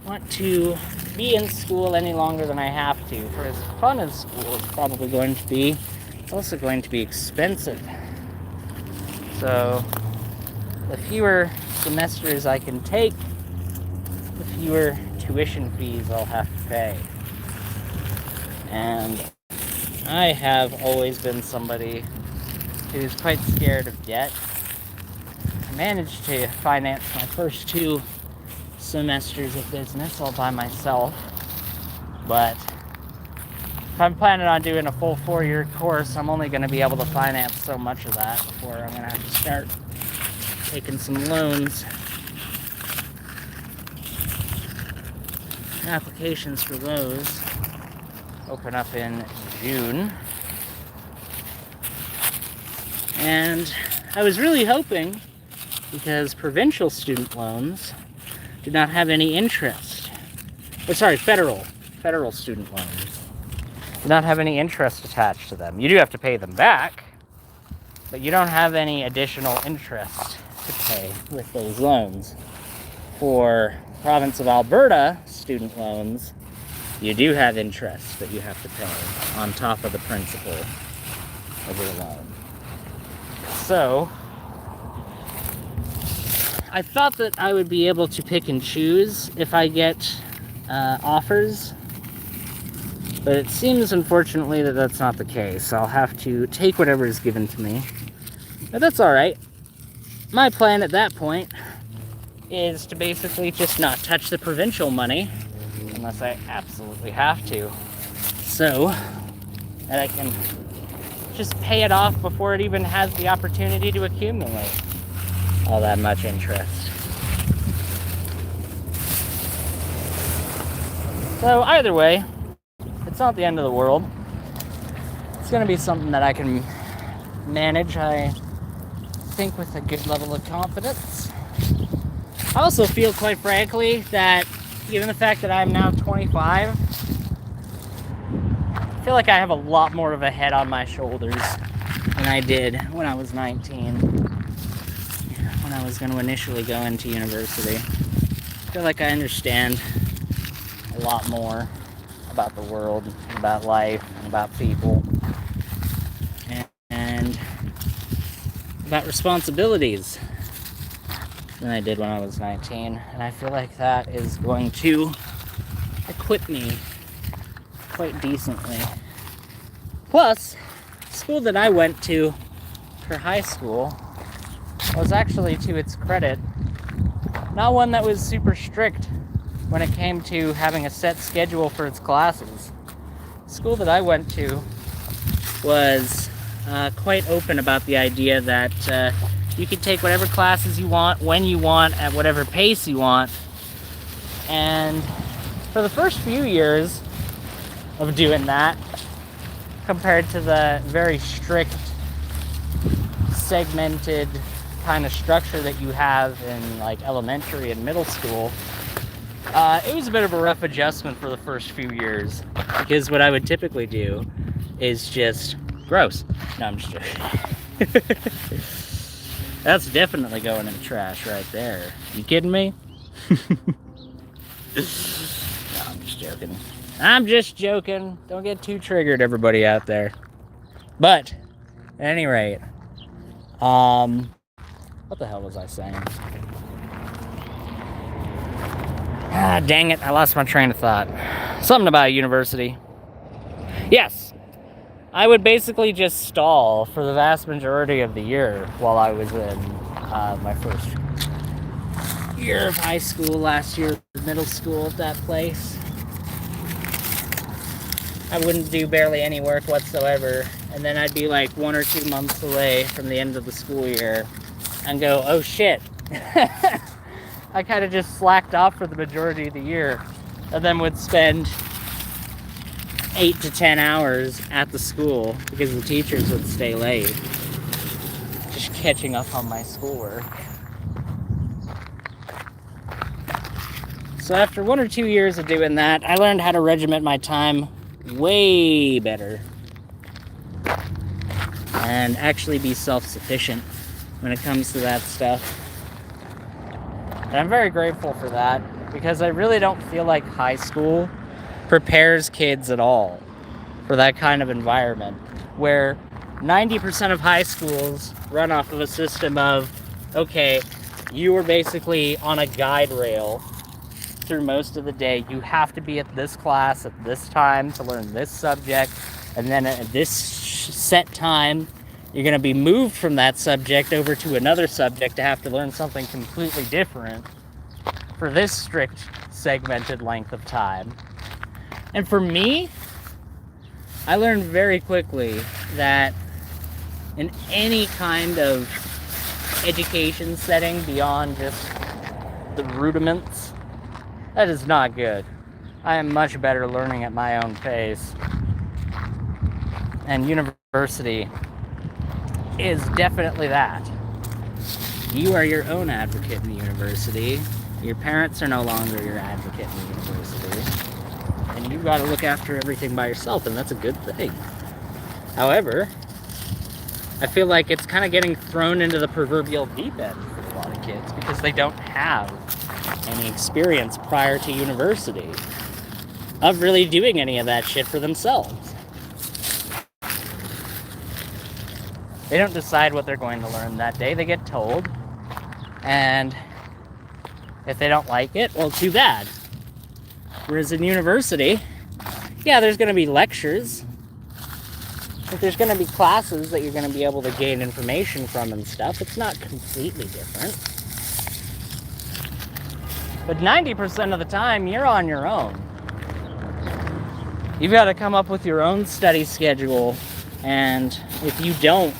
want to be in school any longer than I have to. For as fun as school is probably going to be, it's also going to be expensive. So the fewer semesters I can take, the fewer tuition fees I'll have to pay. And I have always been somebody who's quite scared of debt. I managed to finance my first 2 semesters of business all by myself, but if I'm planning on doing a full 4-year course, I'm only going to be able to finance so much of that before I'm going to have to start taking some loans. Applications for those open up in June. And I was really hoping, because provincial student loans do not have any interest. Federal student loans do not have any interest attached to them. You do have to pay them back, but you don't have any additional interest to pay with those loans. For province of Alberta student loans, you do have interest that you have to pay on top of the principal of your loan. So, I thought that I would be able to pick and choose if I get offers, but it seems, unfortunately, that that's not the case. I'll have to take whatever is given to me, but that's alright. My plan at that point is to basically just not touch the provincial money unless I absolutely have to, so that I can just pay it off before it even has the opportunity to accumulate all that much interest. So either way, it's not the end of the world. It's going to be something that I can manage, I think, with a good level of confidence. I also feel, quite frankly, that given the fact that I'm now 25, I feel like I have a lot more of a head on my shoulders than I did when I was 19, when I was going to initially go into university. I feel like I understand a lot more about the world, about life, and about people, and about responsibilities. than I did when I was 19. And I feel like that is going to equip me quite decently. Plus, the school that I went to for high school was actually, to its credit, not one that was super strict when it came to having a set schedule for its classes. The school that I went to was quite open about the idea that you could take whatever classes you want, when you want, at whatever pace you want. And for the first few years of doing that, compared to the very strict, segmented kind of structure that you have in like elementary and middle school, it was a bit of a rough adjustment for the first few years, because what I would typically do is just gross. No, I'm just joking. That's definitely going in the trash right there. You kidding me? No, I'm just joking. I'm just joking. Don't get too triggered, everybody out there. But, at any rate, what the hell was I saying? Ah, dang it, I lost my train of thought. Something about university. Yes, I would basically just stall for the vast majority of the year while I was in my first year of high school, last year of middle school at that place. I wouldn't do barely any work whatsoever, and then I'd be like 1 or 2 months away from the end of the school year and go, oh shit. I kind of just slacked off for the majority of the year, and then would spend 8 to 10 hours at the school because the teachers would stay late, just catching up on my schoolwork. So after 1 or 2 years of doing that, I learned how to regiment my time way better and actually be self-sufficient when it comes to that stuff. And I'm very grateful for that, because I really don't feel like high school prepares kids at all for that kind of environment, where 90% of high schools run off of a system of, okay, you are basically on a guide rail through most of the day. You have to be at this class at this time to learn this subject, and then at this set time you're going to be moved from that subject over to another subject to have to learn something completely different for this strict segmented length of time. And for me, I learned very quickly that in any kind of education setting beyond just the rudiments, that is not good. I am much better learning at my own pace. And university is definitely that. You are your own advocate in the university. Your parents are no longer your advocate in the university. And you've got to look after everything by yourself, and that's a good thing. However, I feel like it's kind of getting thrown into the proverbial deep end for a lot of kids because they don't have any experience prior to university of really doing any of that shit for themselves. They don't decide what they're going to learn that day. They get told, and if they don't like it, well, too bad. Whereas in university, yeah, there's going to be lectures, but there's going to be classes that you're going to be able to gain information from and stuff. It's not completely different. But 90% of the time, you're on your own. You've got to come up with your own study schedule, and if you don't,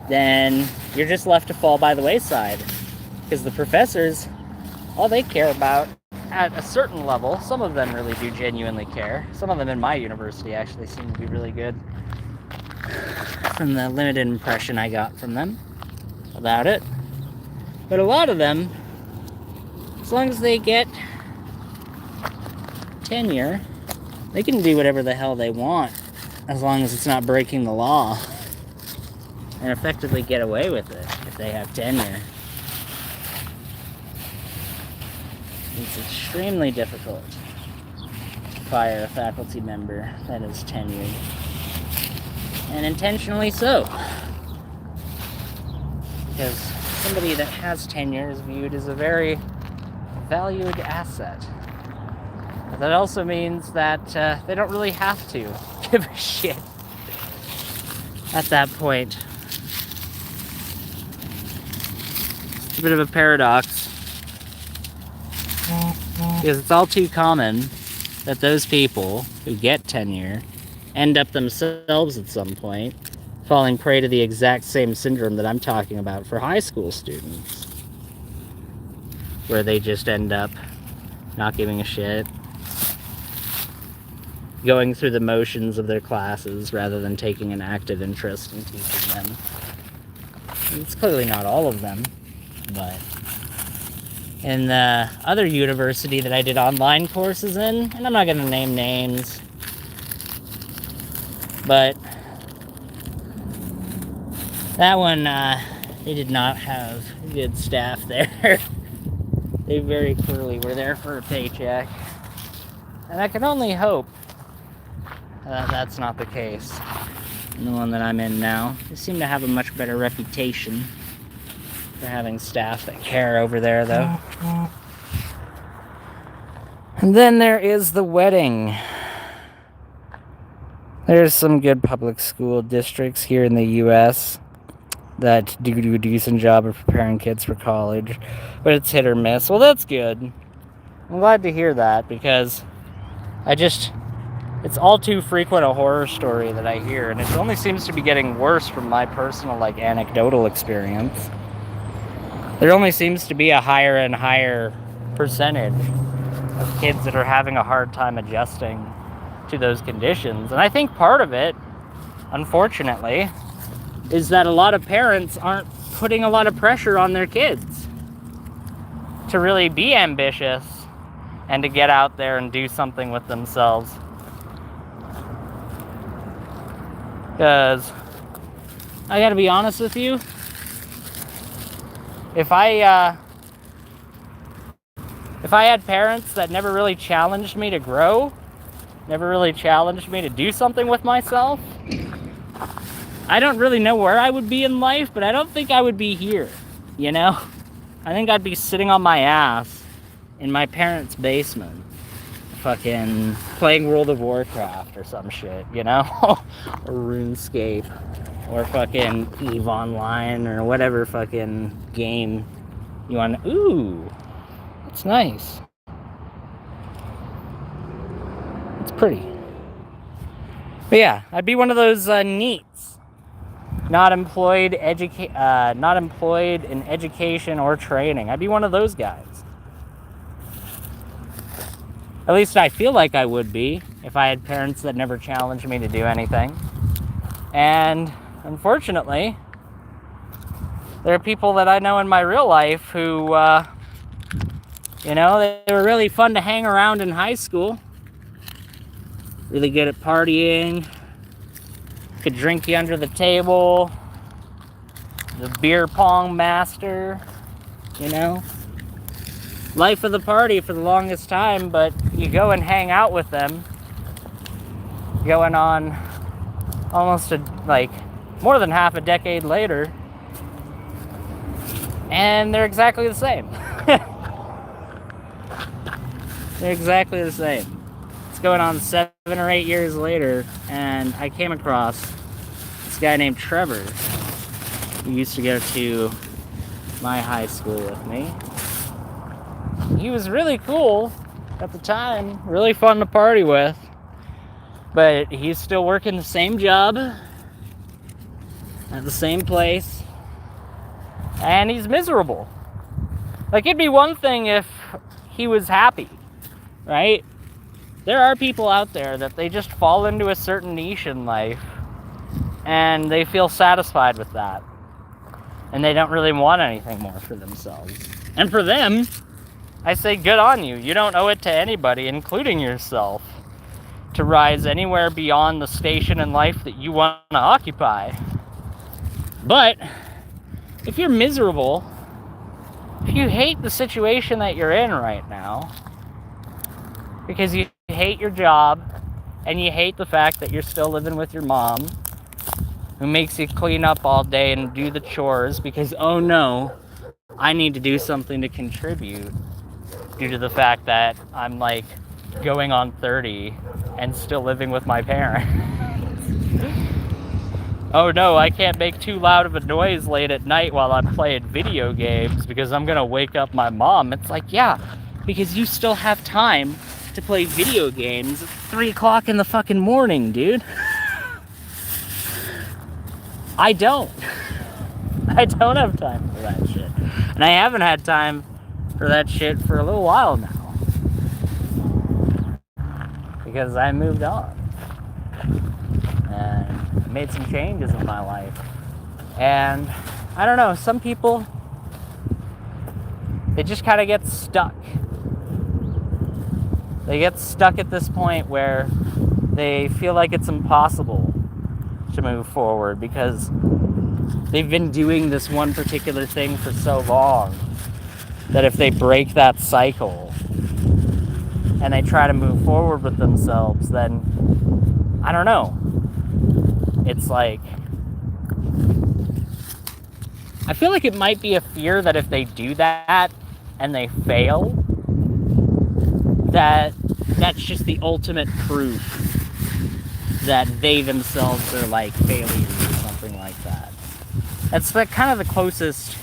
then you're just left to fall by the wayside. Because the professors, all they care about at a certain level, some of them really do genuinely care. Some of them in my university actually seem to be really good, from the limited impression I got from them about it. But a lot of them, as long as they get tenure, they can do whatever the hell they want, as long as it's not breaking the law, and effectively get away with it if they have tenure. It's extremely difficult to fire a faculty member that is tenured, and intentionally so, because somebody that has tenure is viewed as a very valued asset. But that also means that they don't really have to give a shit at that point. It's a bit of a paradox, because it's all too common that those people who get tenure end up themselves at some point falling prey to the exact same syndrome that I'm talking about for high school students, where they just end up not giving a shit, going through the motions of their classes rather than taking an active interest in teaching them. And it's clearly not all of them, but in the other university that I did online courses in, and I'm not going to name names, but that one, they did not have good staff there. They very clearly were there for a paycheck. And I can only hope that that's not the case in the one that I'm in now. They seem to have a much better reputation for having staff that care over there, though. And then there is the wedding. There's some good public school districts here in the U.S. that do a decent job of preparing kids for college, but it's hit or miss. Well, that's good. I'm glad to hear that, because it's all too frequent a horror story that I hear, and it only seems to be getting worse from my personal, anecdotal experience. There only seems to be a higher and higher percentage of kids that are having a hard time adjusting to those conditions. And I think part of it, unfortunately, is that a lot of parents aren't putting a lot of pressure on their kids to really be ambitious and to get out there and do something with themselves. Because I gotta be honest with you, if I had parents that never really challenged me to grow, never really challenged me to do something with myself, I don't really know where I would be in life, but I don't think I would be here, you know? I think I'd be sitting on my ass in my parents' basement, fucking playing World of Warcraft or some shit, you know? Or RuneScape, or fucking EVE Online, or whatever fucking game you want. Ooh, that's nice. It's pretty. But yeah, I'd be one of those NEETs. Not employed in education or training. I'd be one of those guys. At least I feel like I would be if I had parents that never challenged me to do anything. And unfortunately, there are people that I know in my real life who, they were really fun to hang around in high school. Really good at partying. Could drink you under the table. The beer pong master, life of the party for the longest time, but you go and hang out with them going on almost more than half a decade later, and they're exactly the same. They're exactly the same. It's going on 7 or 8 years later, and I came across this guy named Trevor, who used to go to my high school with me. He was really cool at the time, really fun to party with, but he's still working the same job at the same place, and he's miserable. It'd be one thing if he was happy, right? There are people out there that they just fall into a certain niche in life, and they feel satisfied with that, and they don't really want anything more for themselves. And for them, I say good on you. You don't owe it to anybody, including yourself, to rise anywhere beyond the station in life that you want to occupy. But if you're miserable, if you hate the situation that you're in right now, because you hate your job, and you hate the fact that you're still living with your mom, who makes you clean up all day and do the chores because, oh no, I need to do something to contribute due to the fact that I'm like going on 30 and still living with my parents. Oh no, I can't make too loud of a noise late at night while I'm playing video games because I'm gonna wake up my mom. It's like, yeah, because you still have time to play video games at 3 o'clock in the fucking morning, dude. I don't. I don't have time for that shit. And I haven't had time for that shit for a little while now. Because I moved on. And made some changes in my life. And I don't know, some people, they just kind of get stuck. They get stuck at this point where they feel like it's impossible to move forward because they've been doing this one particular thing for so long that if they break that cycle and they try to move forward with themselves, then I don't know. It's like, I feel like it might be a fear that if they do that and they fail, that's just the ultimate proof that they themselves are like failures or something like that. That's like kind of the closest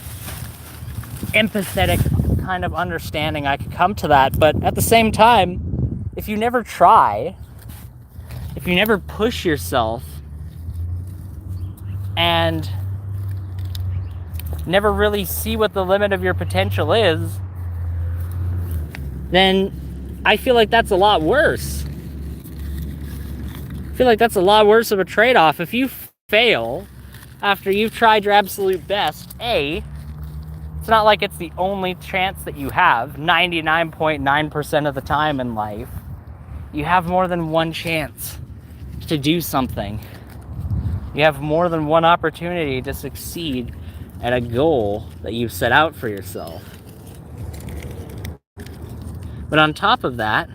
empathetic kind of understanding I could come to that. But at the same time, if you never try, if you never push yourself and never really see what the limit of your potential is, then I feel like that's a lot worse. I feel like that's a lot worse of a trade-off. If you fail after you've tried your absolute best, it's not like it's the only chance that you have. 99.9% of the time in life, you have more than one chance to do something. You have more than one opportunity to succeed at a goal that you've set out for yourself. But on top of that,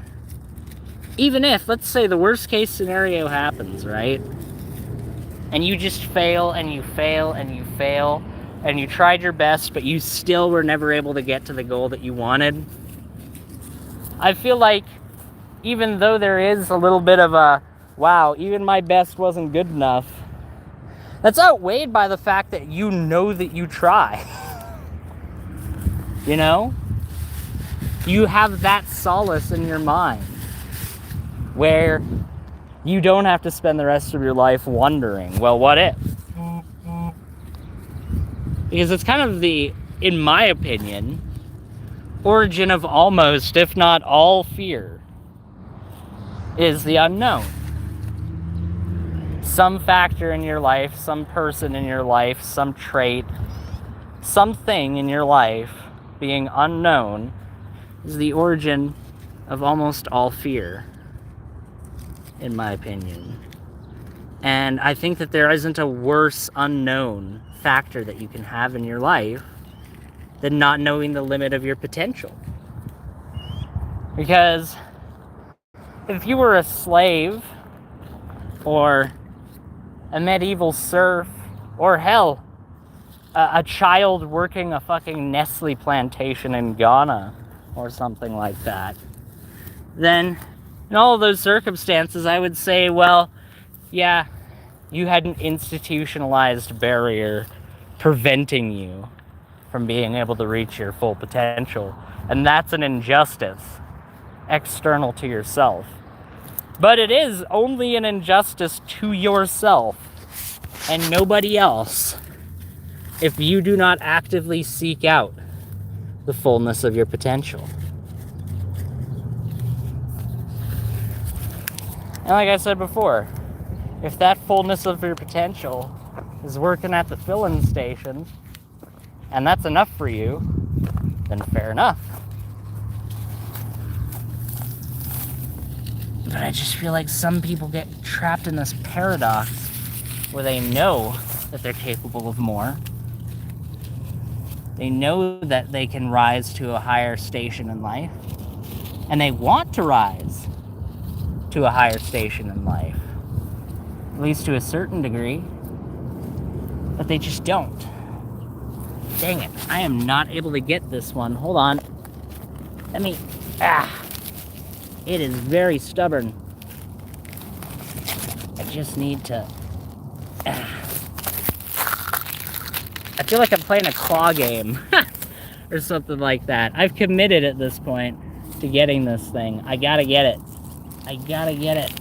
even if, let's say the worst case scenario happens, right? And you just fail and you fail and you fail and you tried your best, but you still were never able to get to the goal that you wanted. I feel like even though there is a little bit of a, wow, even my best wasn't good enough, that's outweighed by the fact that you know that you try. You know? You have that solace in your mind where you don't have to spend the rest of your life wondering, well, what if? Because it's kind of the, in my opinion, origin of almost, if not all fear, is the unknown. Some factor in your life, some person in your life, some trait, something in your life being unknown is the origin of almost all fear, in my opinion. And I think that there isn't a worse unknown factor that you can have in your life than not knowing the limit of your potential. Because if you were a slave or a medieval serf, or hell, a child working a fucking Nestle plantation in Ghana or something like that, then in all of those circumstances, I would say, well, yeah, you had an institutionalized barrier preventing you from being able to reach your full potential. And that's an injustice external to yourself. But it is only an injustice to yourself and nobody else if you do not actively seek out the fullness of your potential. And like I said before, if that fullness of your potential is working at the filling station, and that's enough for you, then fair enough. But I just feel like some people get trapped in this paradox where they know that they're capable of more. They know that they can rise to a higher station in life. And they want to rise to a higher station in life. At least to a certain degree. But they just don't. Dang it. I am not able to get this one. Hold on. Let me... It is very stubborn. I just need to... I feel like I'm playing a claw game. Or something like that. I've committed at this point to getting this thing. I gotta get it. I gotta get it.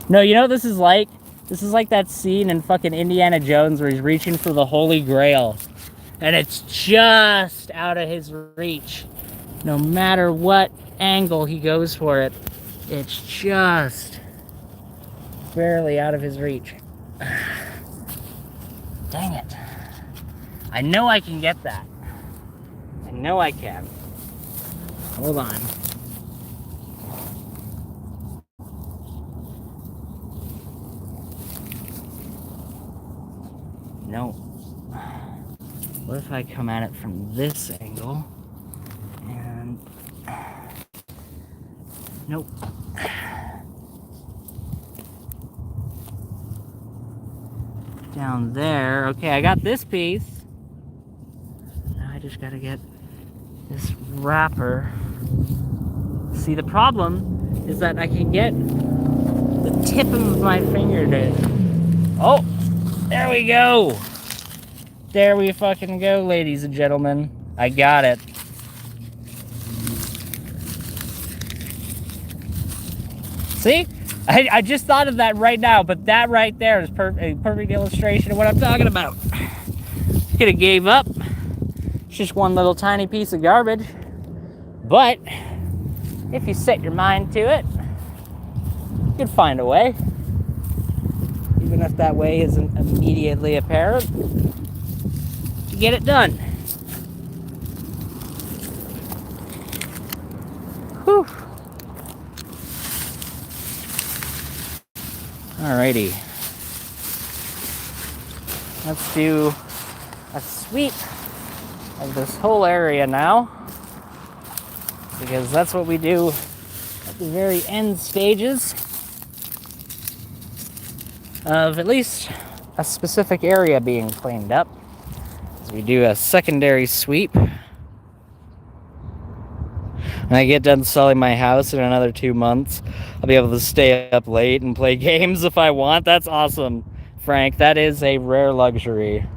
No, you know what this is like? This is like that scene in fucking Indiana Jones where he's reaching for the Holy Grail. And it's just out of his reach. No matter what angle he goes for it, it's just barely out of his reach. Dang it. I know I can get that. I know I can. Hold on. No. What if I come at it from this angle? And... Nope. Down there. Okay, I got this piece. Now I just gotta get this wrapper. See, the problem is that I can get the tip of my finger to... Oh! There we go! There we fucking go, ladies and gentlemen. I got it. See? I just thought of that right now, but that right there is a perfect illustration of what I'm talking about. Could have gave up. It's just one little tiny piece of garbage. But if you set your mind to it, you can find a way. Even if that way isn't immediately apparent, to get it done. Whew. Alrighty. Let's do a sweep of this whole area now, because that's what we do at the very end stages of at least a specific area being cleaned up. So we do a secondary sweep. When I get done selling my house in another 2 months, I'll be able to stay up late and play games if I want. That's awesome, Frank. That is a rare luxury.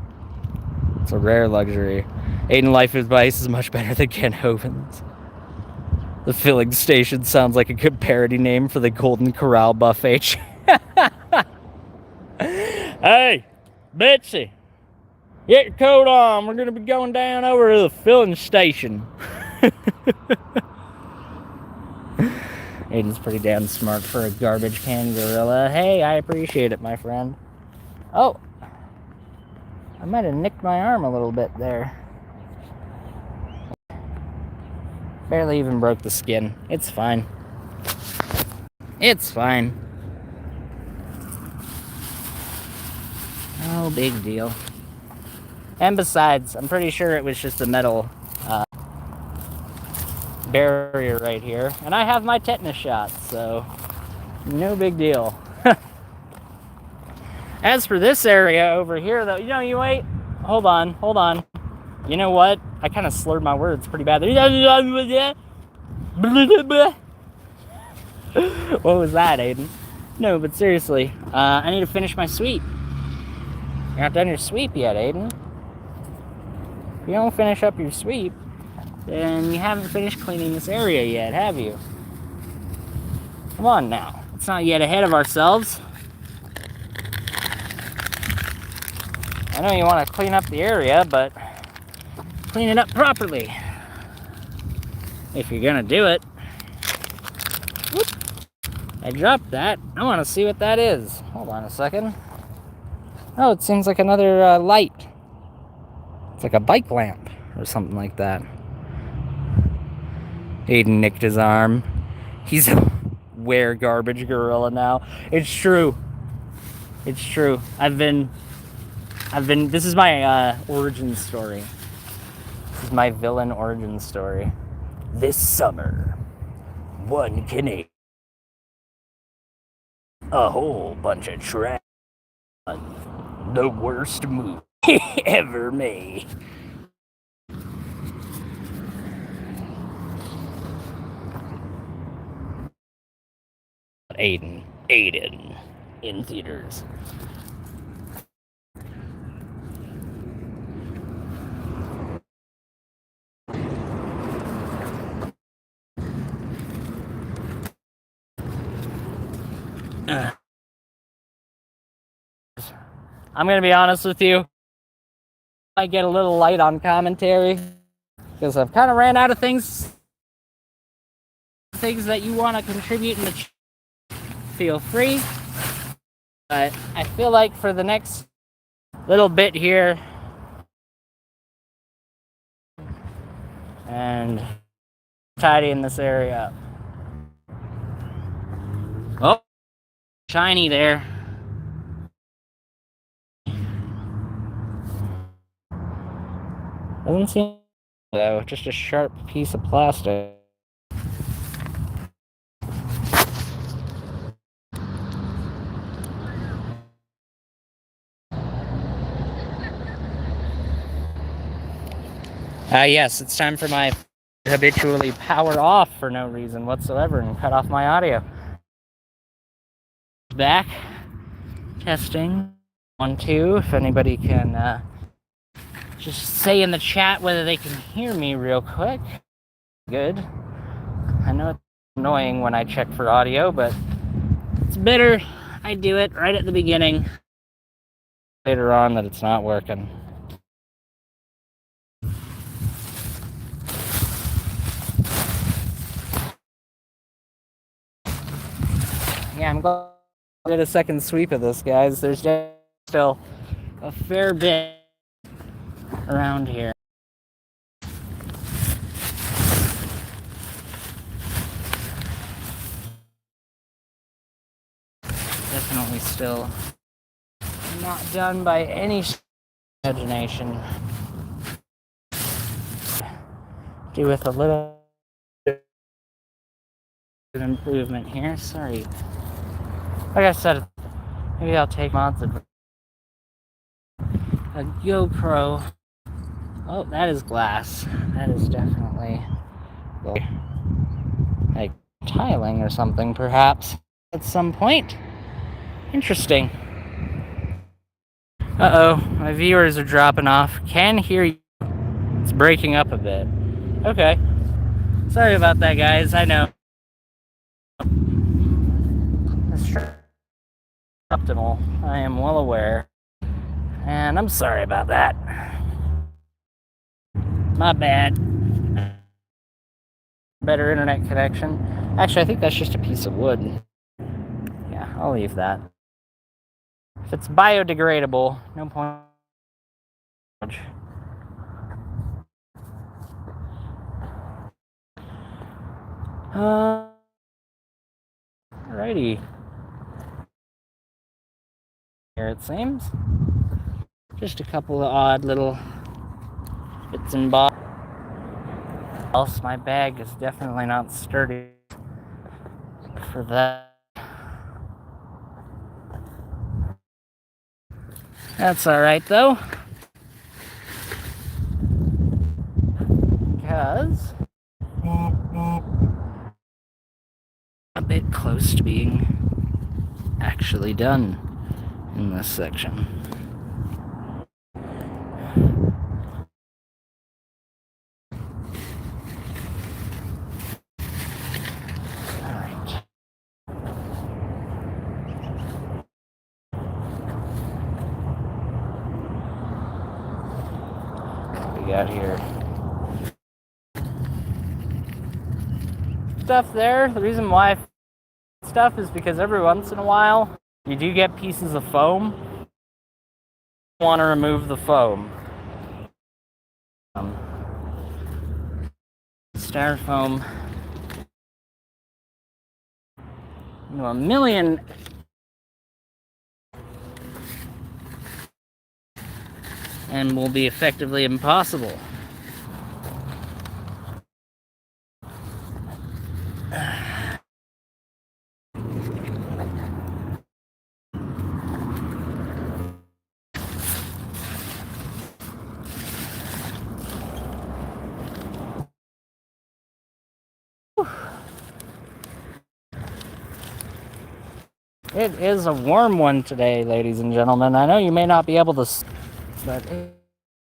It's a rare luxury. Aiden Life Advice is much better than Ken Hoven's. The filling station sounds like a good parody name for the Golden Corral buffet. Hey, Betsy, get your coat on. We're going to be going down over to the filling station. Aiden's pretty damn smart for a garbage can gorilla. Hey, I appreciate it, my friend. Oh, I might have nicked my arm a little bit there. Barely even broke the skin. It's fine. It's fine. No big deal. And besides, I'm pretty sure it was just a metal barrier right here. And I have my tetanus shot, so no big deal. As for this area over here, though, you wait. Hold on. You know what? I kind of slurred my words pretty bad. What was that, Aiden? No, but seriously, I need to finish my sweep. You're not done your sweep yet, Aiden. If you don't finish up your sweep, then you haven't finished cleaning this area yet, have you? Come on now. Let's not get ahead of ourselves. I know you want to clean up the area, but clean it up properly. If you're gonna do it. Whoop. I dropped that. I want to see what that is. Hold on a second. Oh, it seems like another light. It's like a bike lamp or something like that. Aiden nicked his arm. He's a wear garbage gorilla now. It's true. It's true. This is my origin story. This is my villain origin story. This summer, one Canadian. a whole bunch of trash. The worst movie ever made. Aiden in theaters. I'm gonna be honest with you. I get a little light on commentary because I've kind of ran out of things that you want to contribute in the chat. Feel free, but I feel like for the next little bit here and tidying this area up. Oh, shiny there. Doesn't seem though, just a sharp piece of plastic. Yes, it's time for my habitually power off for no reason whatsoever and cut off my audio. Back. Testing. 1, 2. If anybody can just say in the chat whether they can hear me real quick. Good. I know it's annoying when I check for audio, but it's better I do it right at the beginning. Later on that it's not working. Yeah, I'm glad I did a second sweep of this, guys. There's still a fair bit around here. Definitely still not done by any imagination. Do with a little improvement here. Sorry. Like I said, maybe I'll take mods of a GoPro. Oh, that is glass. That is definitely like tiling or something, perhaps, at some point. Interesting. Uh-oh, my viewers are dropping off. Can hear you. It's breaking up a bit. Okay. Sorry about that, guys. I know. It's optimal. I am well aware. And I'm sorry about that. My bad. Better internet connection. Actually, I think that's just a piece of wood. Yeah, I'll leave that. If it's biodegradable, no point. Alrighty. Here it seems. Just a couple of odd little bits and bobs. Else, my bag is definitely not sturdy for that. That's alright though. Because a bit close to being actually done in this section. Alright. What we got here? Stuff there. The reason why stuff is because every once in a while you do get pieces of foam. You want to remove the foam. Styrofoam. You know, a million and will be effectively impossible. It is a warm one today, ladies and gentlemen. I know you may not be able to see, but it's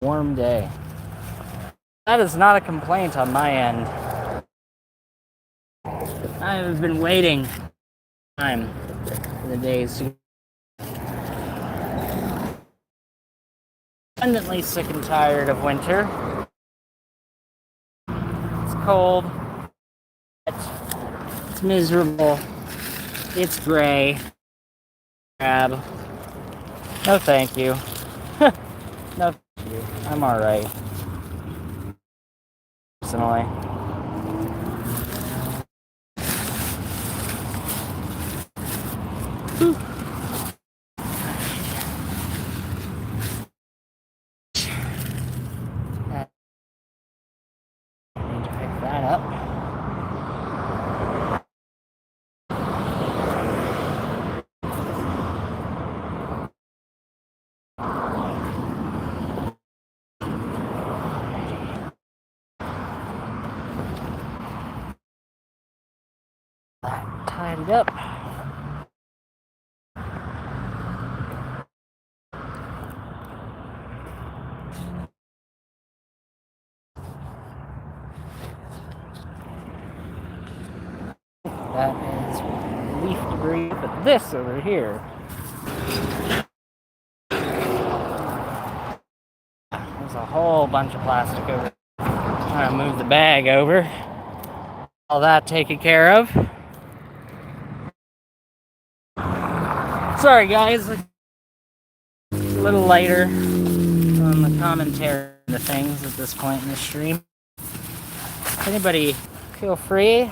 a warm day. That is not a complaint on my end. I have been waiting time for the days to abundantly sick and tired of winter. It's cold. It's miserable. It's gray. Crab. No thank you. No thank you. I'm alright. Personally. Whew. Need to pick that up. Tied it up. That is leaf debris, but this over here. There's a whole bunch of plastic over there. I'm gonna move the bag over. All that taken care of. Sorry guys, a little lighter on the commentary of the things at this point in the stream. If anybody feel free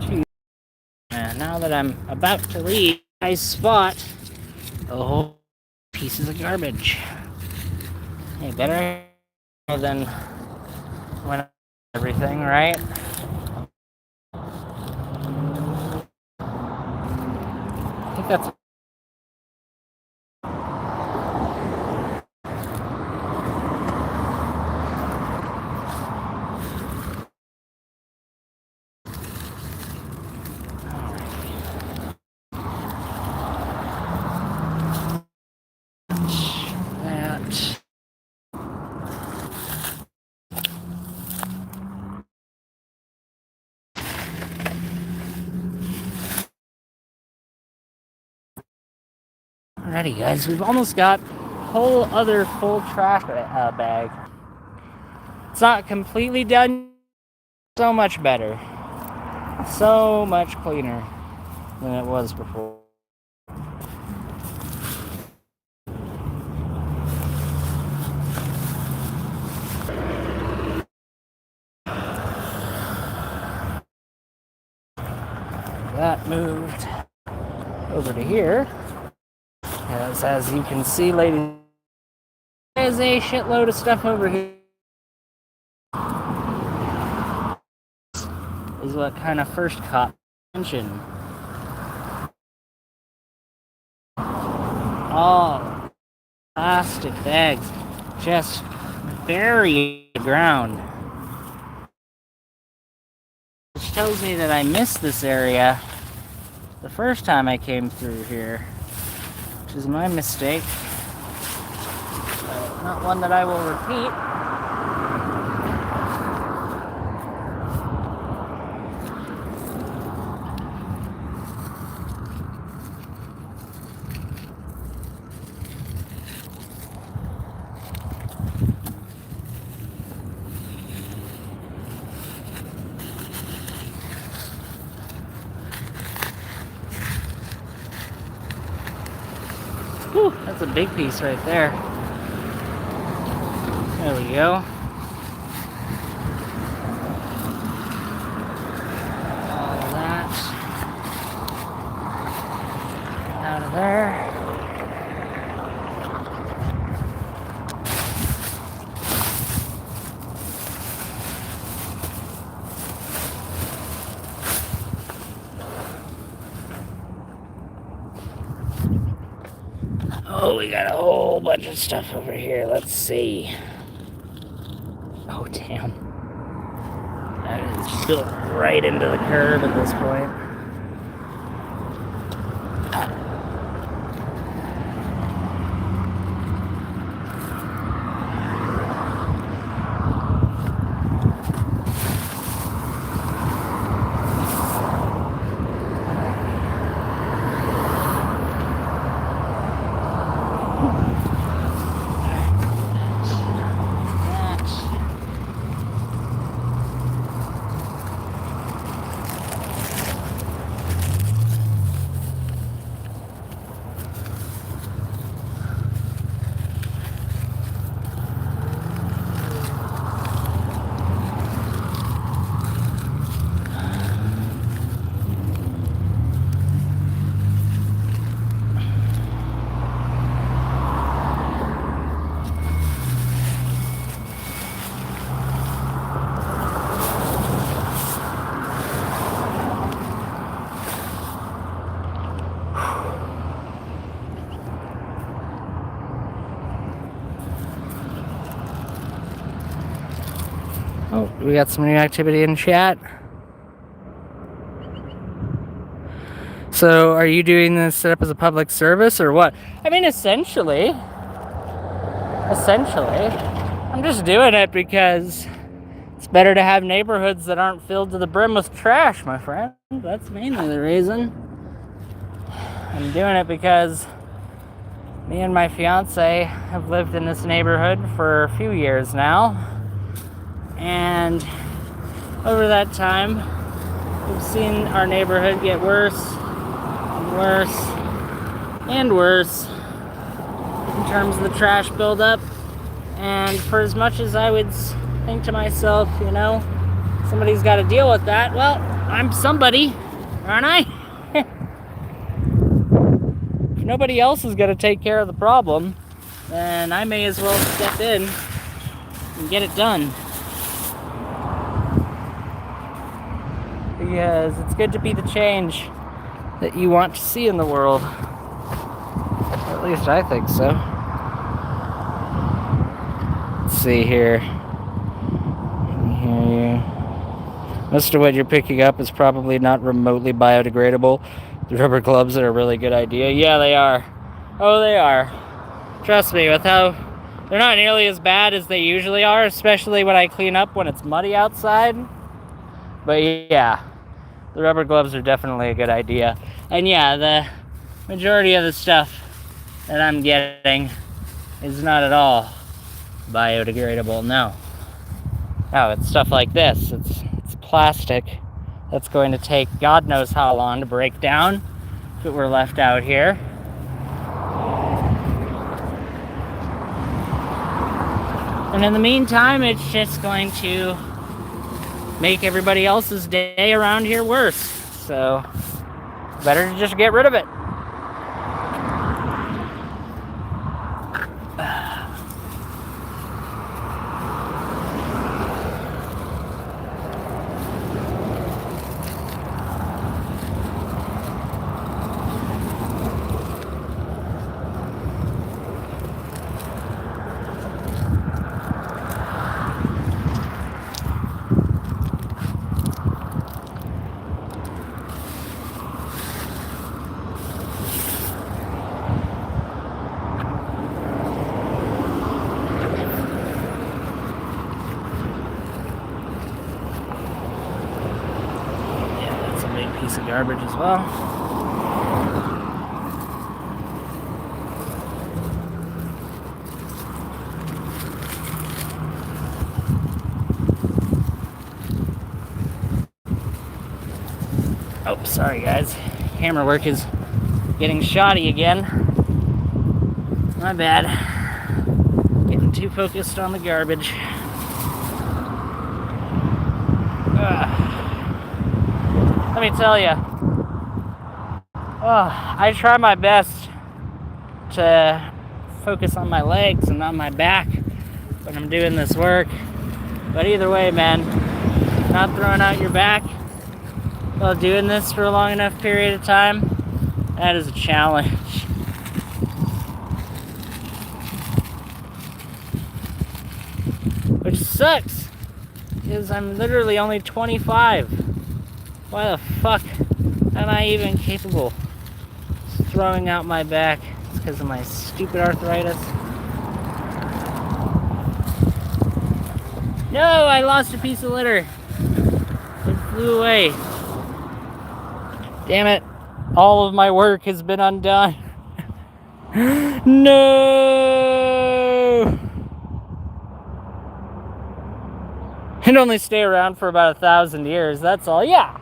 to, now that I'm about to leave, I spot a whole pieces of garbage. Hey, better than when everything, right? I think that's that. Alrighty guys, we've almost got a whole other full trash bag. It's not completely done, so much better. So much cleaner than it was before. That moved over to here. As you can see, ladies, there's a shitload of stuff over here. Is what kind of first caught my attention. All plastic bags just buried the ground. Which tells me that I missed this area the first time I came through here. Which is my mistake. Not one that I will repeat. Whew, that's a big piece right there. There we go. All that out of there. Oh, we got a whole bunch of stuff over here. Let's see. Oh, damn. That is built right into the curb at this point. Oh, we got some new activity in chat. So, are you doing this set up as a public service or what? I mean, essentially, I'm just doing it because it's better to have neighborhoods that aren't filled to the brim with trash, my friend. That's mainly the reason. I'm doing it because me and my fiance have lived in this neighborhood for a few years now. And over that time, we've seen our neighborhood get worse and worse and worse in terms of the trash buildup. And for as much as I would think to myself, you know, somebody's got to deal with that, well, I'm somebody, aren't I? If nobody else is going to take care of the problem, then I may as well step in and get it done. Because it's good to be the change that you want to see in the world. At least I think so. Let's see here. Can you hear you? Most of what you're picking up is probably not remotely biodegradable. The rubber gloves are a really good idea. Yeah, they are. Oh, they are. Trust me, with how they're not nearly as bad as they usually are, especially when I clean up when it's muddy outside. But yeah, the rubber gloves are definitely a good idea. And yeah, the majority of the stuff that I'm getting is not at all biodegradable. No, it's stuff like this. It's plastic that's going to take God knows how long to break down if it were left out here. And in the meantime, it's just going to make everybody else's day around here worse. So, better to just get rid of it. Piece of garbage as well. Oh, sorry guys. Camera work is getting shoddy again. My bad. Getting too focused on the garbage. Let me tell you, I try my best to focus on my legs and not my back when I'm doing this work. But either way, man, not throwing out your back while doing this for a long enough period of time, that is a challenge. Which sucks, is I'm literally only 25. Why the fuck am I even capable of throwing out my back? It's because of my stupid arthritis. No, I lost a piece of litter. It flew away. Damn it. All of my work has been undone. No! And only stay around for about 1,000 years, that's all. Yeah.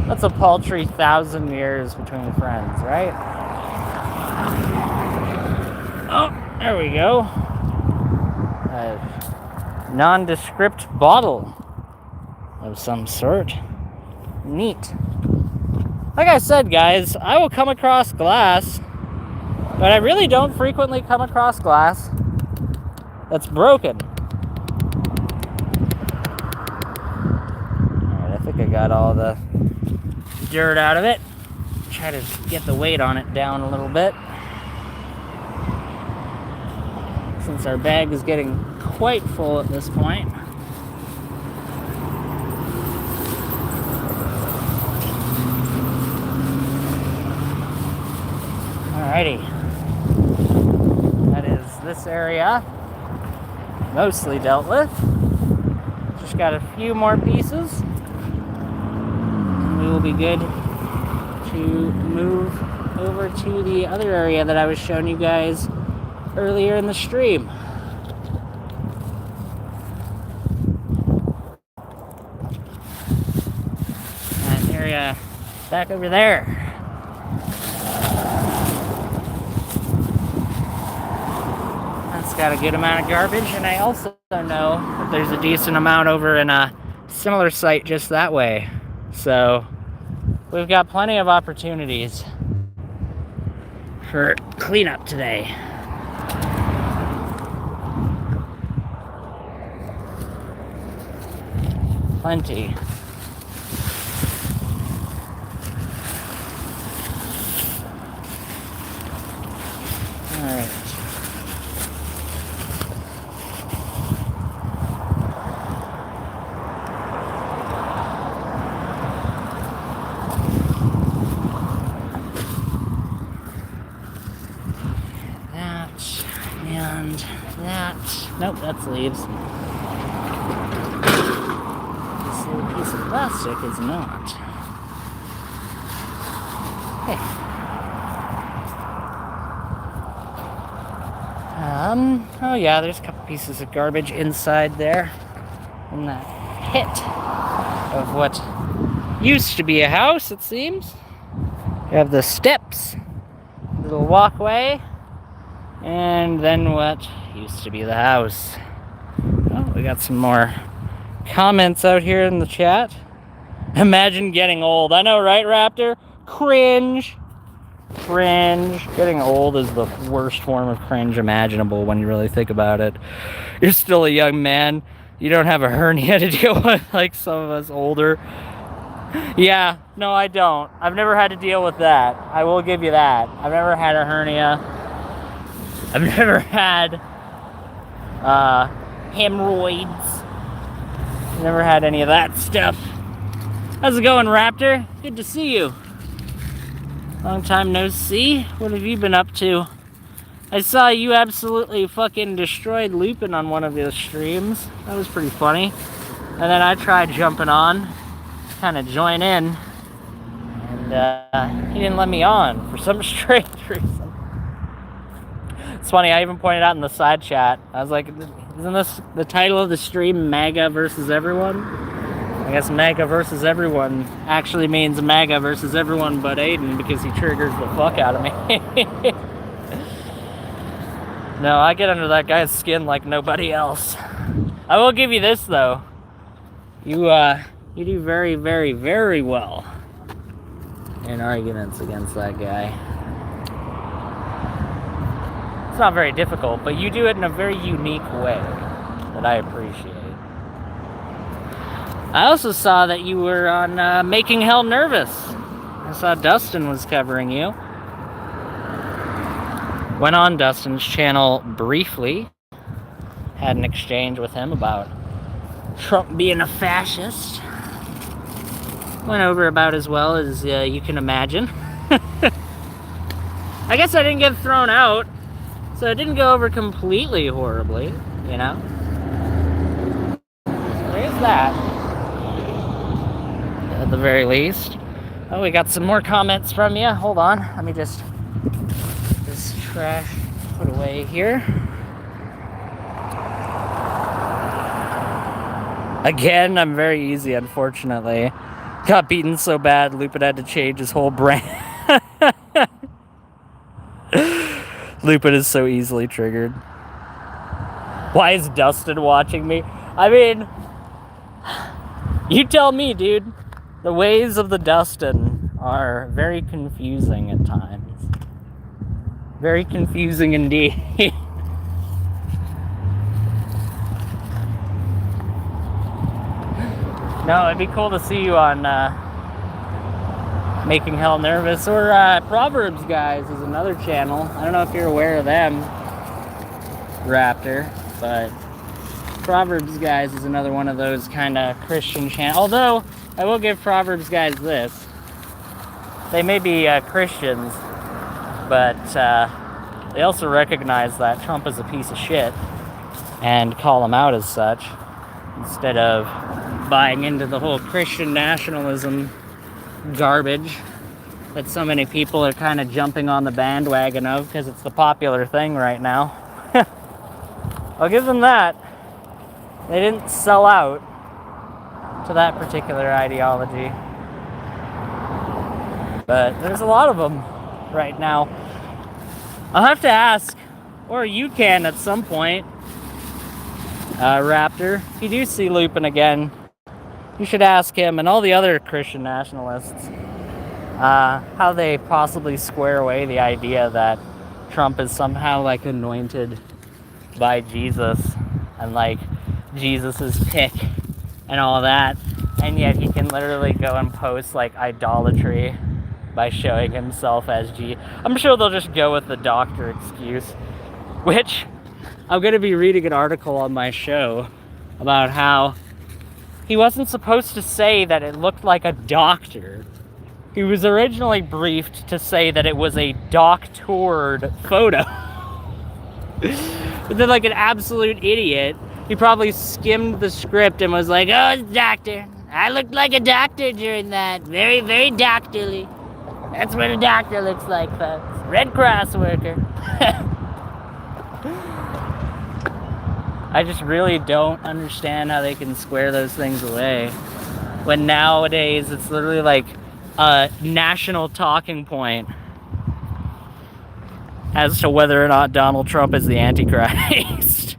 That's a paltry 1,000 years between friends, right? Oh, there we go. A nondescript bottle of some sort. Neat. Like I said, guys, I will come across glass, but I really don't frequently come across glass that's broken. Alright, I think I got all the dirt out of it. Try to get the weight on it down a little bit, since our bag is getting quite full at this point. Alrighty. That is this area mostly dealt with. Just got a few more pieces. And we will be good to move over to the other area that I was showing you guys earlier in the stream. That area back over there. That's got a good amount of garbage, and I also know that there's a decent amount over in a similar site just that way. So we've got plenty of opportunities for cleanup today. Plenty. Alright. Nope, that's leaves. This little piece of plastic is not. Hey. Oh yeah, there's a couple pieces of garbage inside there. In that pit of what used to be a house, it seems. You have the steps, little walkway, and then what used to be the house. Oh, we got some more comments out here in the chat. Imagine getting old. I know, right, Raptor? Cringe. Cringe. Getting old is the worst form of cringe imaginable when you really think about it. You're still a young man. You don't have a hernia to deal with like some of us older. Yeah, no, I don't. I've never had to deal with that. I will give you that. I've never had a hernia. I've never had hemorrhoids. Never had any of that stuff. How's it going, Raptor? Good to see you. Long time no see. What have you been up to? I saw you absolutely fucking destroyed Lupin on one of your streams. That was pretty funny. And then I tried jumping on, kind of join in, and he didn't let me on for some strange reason. It's funny, I even pointed out in the side chat, I was like, isn't this the title of the stream, MAGA versus everyone? I guess MAGA versus everyone actually means MAGA versus everyone but Aiden, because he triggers the fuck out of me. No, I get under that guy's skin like nobody else. I will give you this, though. You do very, very, very well in arguments against that guy. It's not very difficult, but you do it in a very unique way that I appreciate. I also saw that you were on Making Hell Nervous. I saw Dustin was covering you. Went on Dustin's channel briefly. Had an exchange with him about Trump being a fascist. Went over about as well as you can imagine. I guess I didn't get thrown out, so it didn't go over completely horribly, you know? There's that. At the very least. Oh, we got some more comments from you. Hold on. Let me just this trash put away here. Again, I'm very easy, unfortunately. Got beaten so bad, Lupin had to change his whole brand. Lupin is so easily triggered. Why is Dustin watching me? I mean, you tell me, dude. The ways of the Dustin are very confusing at times. Very confusing indeed. No, it'd be cool to see you on Making Hell Nervous, or Proverbs Guys is another channel. I don't know if you're aware of them, Raptor, but Proverbs Guys is another one of those kind of Christian channels. Although, I will give Proverbs Guys this. They may be Christians, but they also recognize that Trump is a piece of shit and call him out as such, instead of buying into the whole Christian nationalism garbage that so many people are kind of jumping on the bandwagon of because it's the popular thing right now. I'll give them that. They didn't sell out to that particular ideology. But there's a lot of them right now. I'll have to ask, or you can at some point, Raptor, if you do see Lupin again, you should ask him and all the other Christian nationalists how they possibly square away the idea that Trump is somehow like anointed by Jesus and like Jesus's pick and all that, and yet he can literally go and post like idolatry by showing himself as I'm sure they'll just go with the doctor excuse, which I'm going to be reading an article on my show about how he wasn't supposed to say that it looked like a doctor. He was originally briefed to say that it was a doctored photo. But then, like an absolute idiot, he probably skimmed the script and was like, oh, it's doctor. I looked like a doctor during that. Very, very doctorly. That's what a doctor looks like, folks. Red Cross worker. I just really don't understand how they can square those things away. When nowadays it's literally like a national talking point as to whether or not Donald Trump is the Antichrist.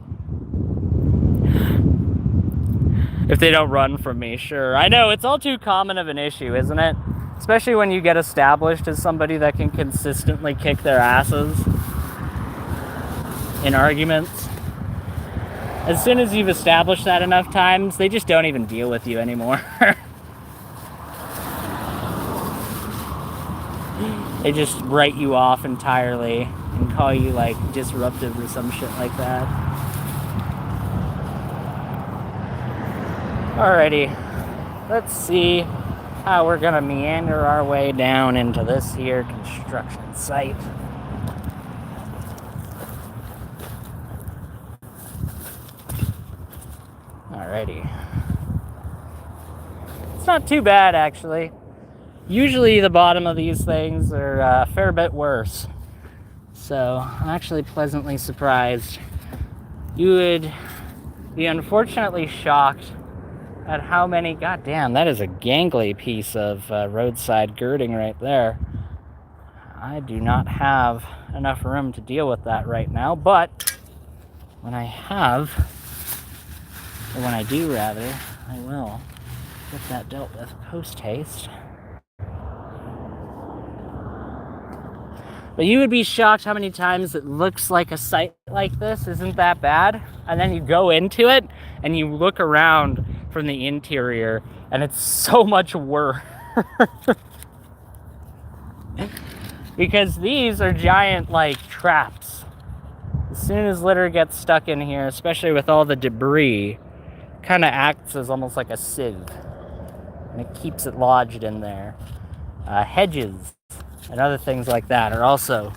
If they don't run from me, sure. I know, it's all too common of an issue, isn't it? Especially when you get established as somebody that can consistently kick their asses in arguments. As soon as you've established that enough times, they just don't even deal with you anymore. They just write you off entirely and call you like disruptive or some shit like that. Alrighty, let's see how we're gonna meander our way down into this here construction site. Alrighty. It's not too bad, actually. Usually the bottom of these things are a fair bit worse. So I'm actually pleasantly surprised. You would be unfortunately shocked at how many... God damn, that is a gangly piece of roadside girding right there. I do not have enough room to deal with that right now, but when I have... or when I do, rather, I will get that dealt with post-haste. But you would be shocked how many times it looks like a site like this isn't that bad, and then you go into it, and you look around from the interior, and it's so much worse. Because these are giant, like, traps. As soon as litter gets stuck in here, especially with all the debris, kind of acts as almost like a sieve, and it keeps it lodged in there. Hedges and other things like that are also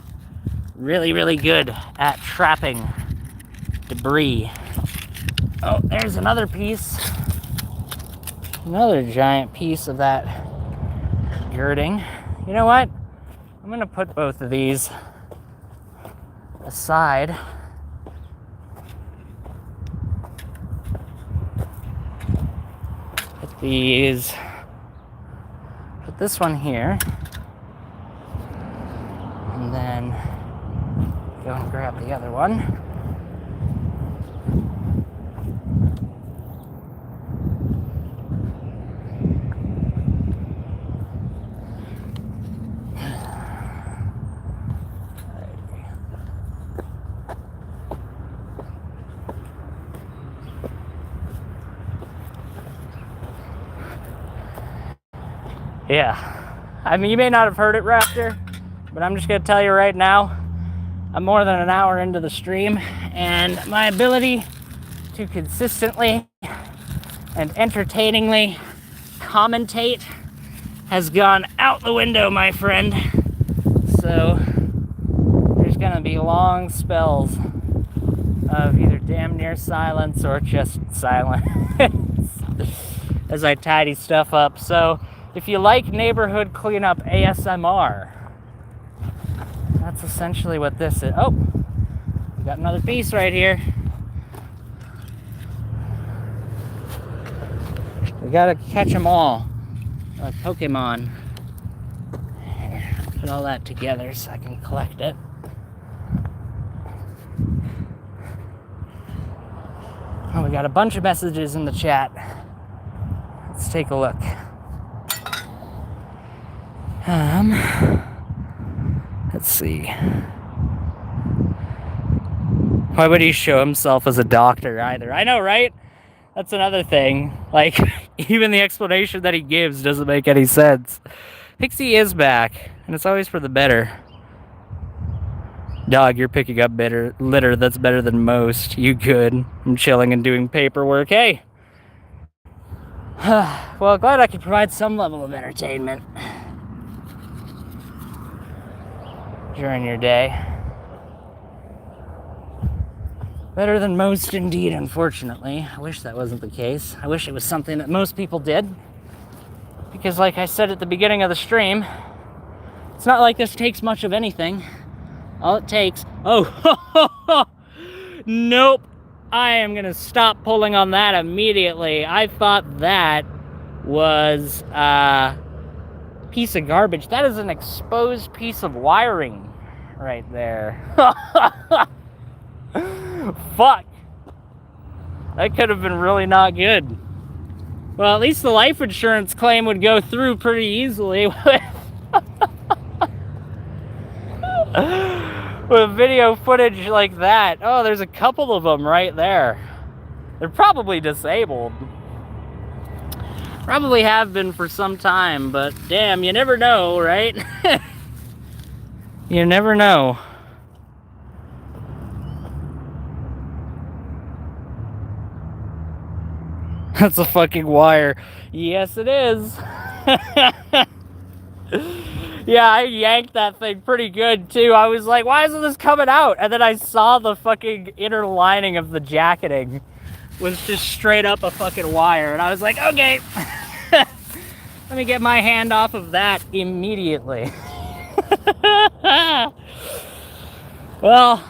really, really good at trapping debris. Oh, there's another piece. Another giant piece of that girding. You know what? I'm gonna put both of these aside. Put this one here. And then go and grab the other one. Yeah, I mean, you may not have heard it, Raptor, but I'm just gonna tell you right now, I'm more than an hour into the stream, and my ability to consistently and entertainingly commentate has gone out the window, my friend. So there's gonna be long spells of either damn near silence or just silence as I tidy stuff up. So if you like neighborhood cleanup ASMR, that's essentially what this is. Oh, we got another piece right here. We gotta catch them all, like Pokemon. Here, put all that together so I can collect it. Oh, we got a bunch of messages in the chat. Let's take a look. Let's see. Why would he show himself as a doctor either? I know, right? That's another thing. Like, even the explanation that he gives doesn't make any sense. Pixie is back, and it's always for the better. Dog, you're picking up litter that's better than most. You good. I'm chilling and doing paperwork. Hey! Well, glad I could provide some level of entertainment during your day. Better than most indeed, unfortunately. I wish that wasn't the case. I wish it was something that most people did. Because like I said at the beginning of the stream, it's not like this takes much of anything. All it takes... Oh, nope. I am gonna stop pulling on that immediately. I thought that was a piece of garbage. That is an exposed piece of wiring right there. Fuck. That could have been really not good. Well, at least the life insurance claim would go through pretty easily with video footage like that. Oh, there's a couple of them right there. They're probably disabled. Probably have been for some time, but damn, you never know, right? You never know. That's a fucking wire. Yes, it is. Yeah, I yanked that thing pretty good, too. I was like, why isn't this coming out? And then I saw the fucking inner lining of the jacketing was just straight up a fucking wire. And I was like, okay, let me get my hand off of that immediately. Well,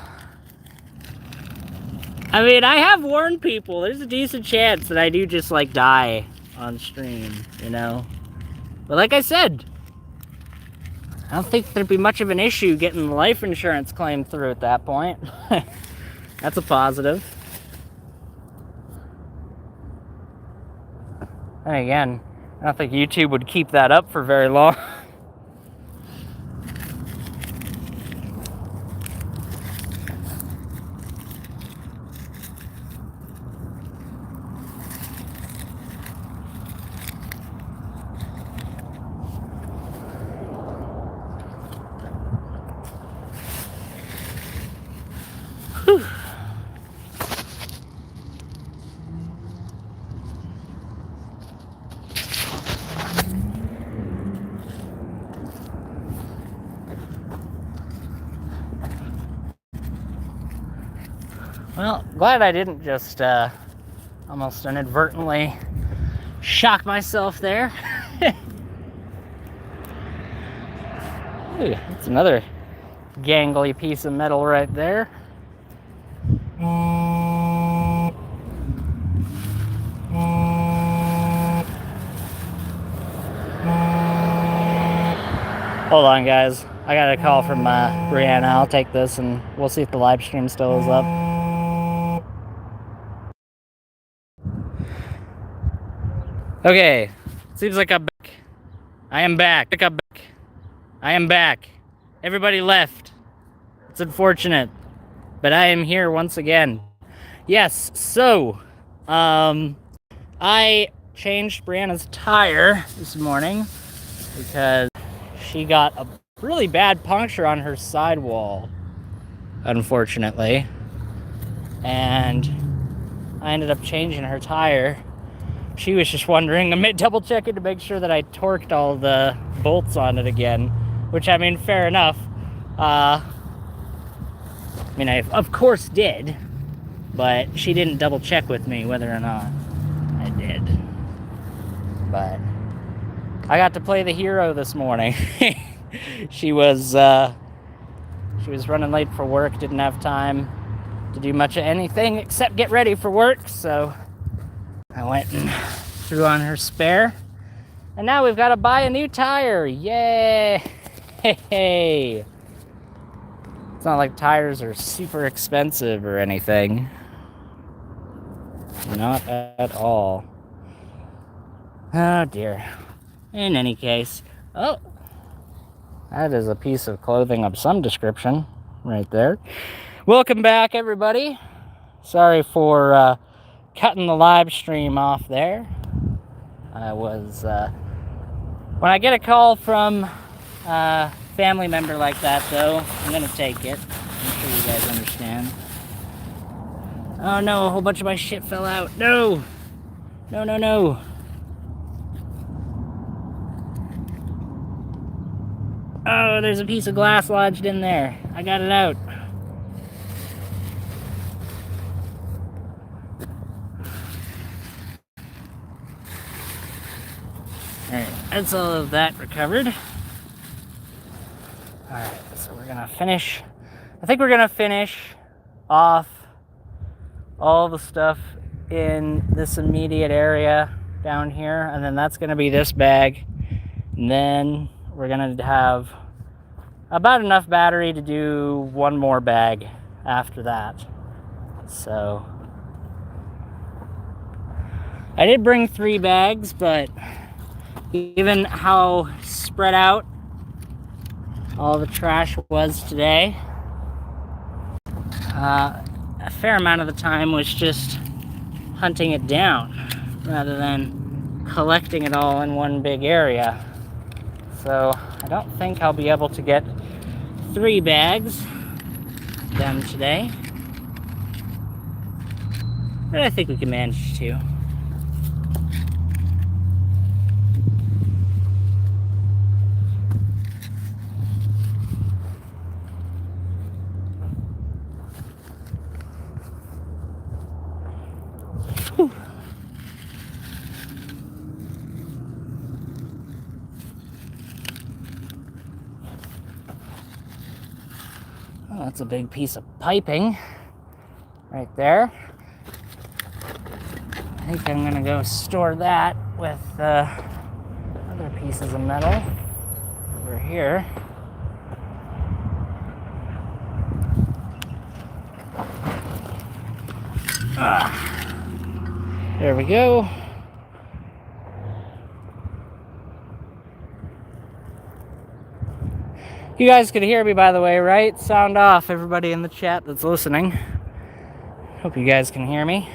I mean, I have warned people. There's a decent chance that I do just, like, die on stream, you know? But like I said, I don't think there'd be much of an issue getting the life insurance claim through at that point. That's a positive. And again, I don't think YouTube would keep that up for very long. Well, glad I didn't just almost inadvertently shock myself there. Ooh, that's another gangly piece of metal right there. Hold on, guys. I got a call from Brianna. I'll take this and we'll see if the live stream still is up. Okay, seems like I'm back. I am back. I am back. Everybody left. It's unfortunate, but I am here once again. Yes, so, I changed Brianna's tire this morning because she got a really bad puncture on her sidewall, unfortunately. And I ended up changing her tire. She was just wondering, I'm double checking to make sure that I torqued all the bolts on it again, which, I mean, fair enough. I of course did, but she didn't double check with me whether or not I did. But I got to play the hero this morning. She was running late for work, didn't have time to do much of anything except get ready for work, so I went and threw on her spare, and now we've got to buy a new tire. Yay! Hey! It's not like tires are super expensive or anything. Not at all. Oh dear. In any case, oh, that is a piece of clothing of some description right there. Welcome back, everybody. Sorry for cutting the live stream off there. I was, when I get a call from a family member like that, though, I'm gonna take it. I'm sure you guys understand. Oh no, a whole bunch of my shit fell out. No! No, no, no. Oh, there's a piece of glass lodged in there. I got it out. Alright, that's all of that recovered. Alright, so we're gonna finish. I think we're gonna finish off all the stuff in this immediate area down here, and then that's gonna be this bag. And then we're gonna have about enough battery to do one more bag after that. So I did bring 3 bags, but given how spread out all the trash was today, a fair amount of the time was just hunting it down rather than collecting it all in one big area. So I don't think I'll be able to get 3 bags done today, but I think we can manage to. Whew. Oh, that's a big piece of piping right there. I think I'm gonna go store that with other pieces of metal over here. There we go. You guys could hear me, by the way, right? Sound off, everybody in the chat that's listening. Hope you guys can hear me.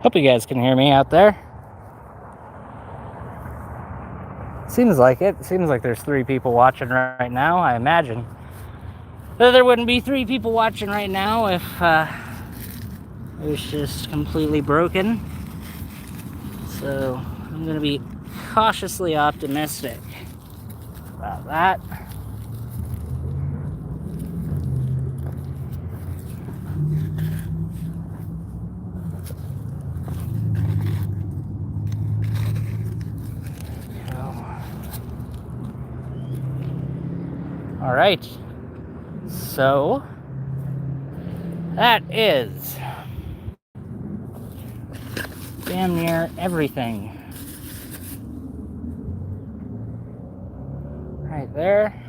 Hope you guys can hear me out there. Seems like it. Seems like there's 3 people watching right now. I imagine that there wouldn't be 3 people watching right now if it was just completely broken. So I'm going to be cautiously optimistic about that. All right, so that is damn near everything right there.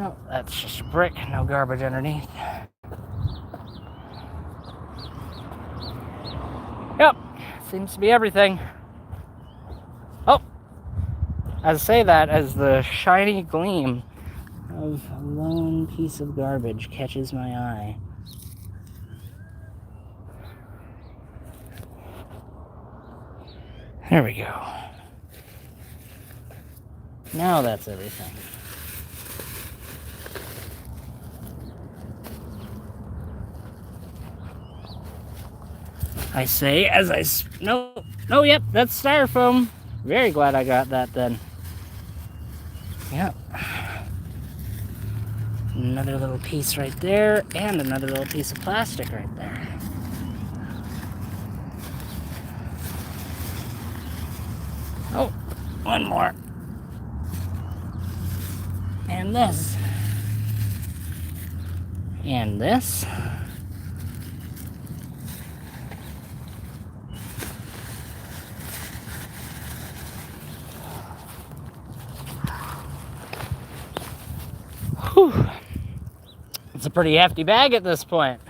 No, that's just a brick, no garbage underneath. Yep, seems to be everything. Oh, I say that as the shiny gleam of a lone piece of garbage catches my eye. There we go. Now that's everything. I say as I... No, yep, that's styrofoam. Very glad I got that then. Yep. Another little piece right there, and another little piece of plastic right there. Oh, one more. And this. And this. Whew. It's a pretty hefty bag at this point.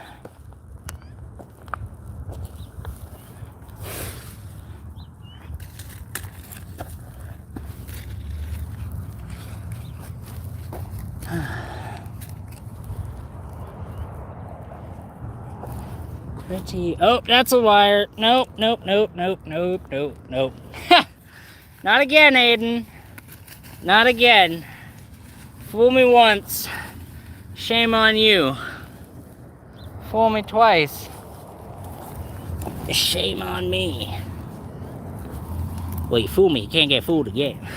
Pretty. Oh, that's a wire. Nope. Not again, Aiden. Not again. Fool me once. Shame on you. Fool me twice. Shame on me. Well, you fool me, you can't get fooled again.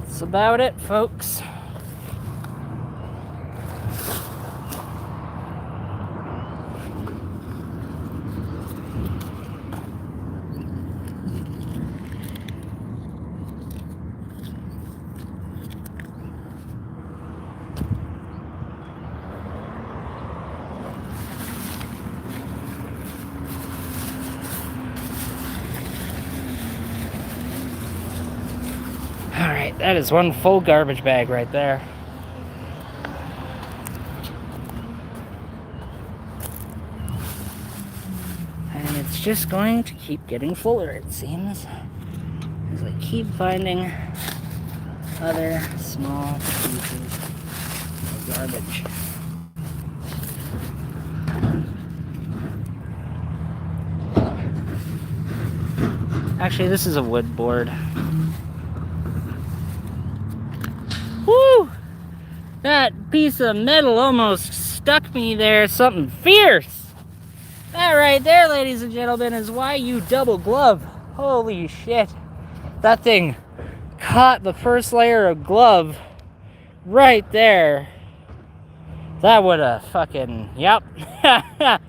That's about it, folks. Alright, that is one full garbage bag right there. And it's just going to keep getting fuller, it seems, as I keep finding other small pieces of garbage. Actually, this is a wood board. Woo! That piece of metal almost stuck me there. Something fierce. That right there, ladies and gentlemen, is why you double glove. Holy shit. That thing caught the first layer of glove right there. That would have fucking... Yep. That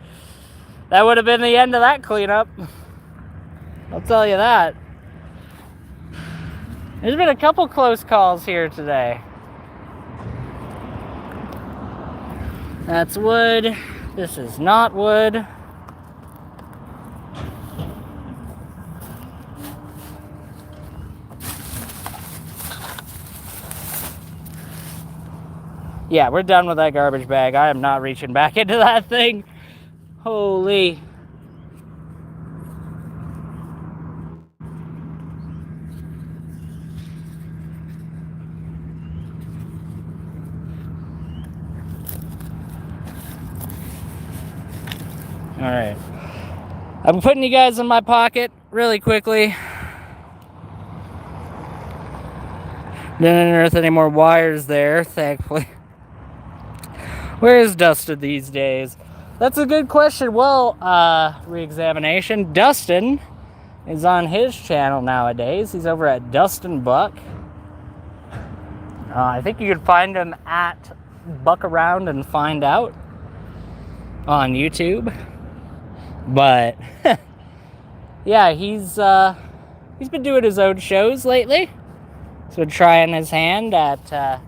would have been the end of that cleanup. I'll tell you that. There's been a couple close calls here today. That's wood. This is not wood. Yeah, we're done with that garbage bag. I am not reaching back into that thing. Holy. All right. I'm putting you guys in my pocket really quickly. Didn't unearth any more wires there, thankfully. Where is Dustin these days? That's a good question. Well, re-examination. Dustin is on his channel nowadays. He's over at Dustin Buck. I think you could find him at Buck Around and Find Out on YouTube. But yeah, he's been doing his own shows lately. He's been trying his hand at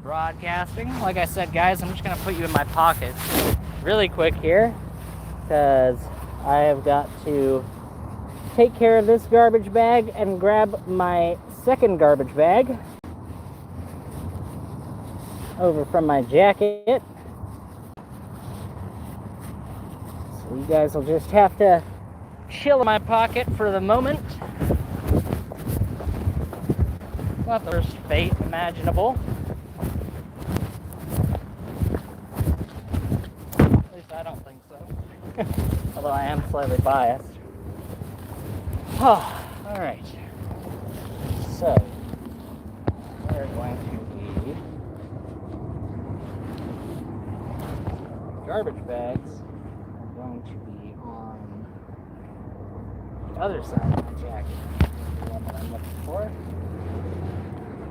broadcasting. Like I said, guys, I'm just gonna put you in my pocket really quick here because I have got to take care of this garbage bag and grab my second garbage bag over from my jacket. So you guys will just have to chill in my pocket for the moment. Not the worst fate imaginable. At least I don't think so. Although I am slightly biased. Oh, alright. So, we're going to be garbage bags are going to be on the other side of my jacket. The one that I'm looking for.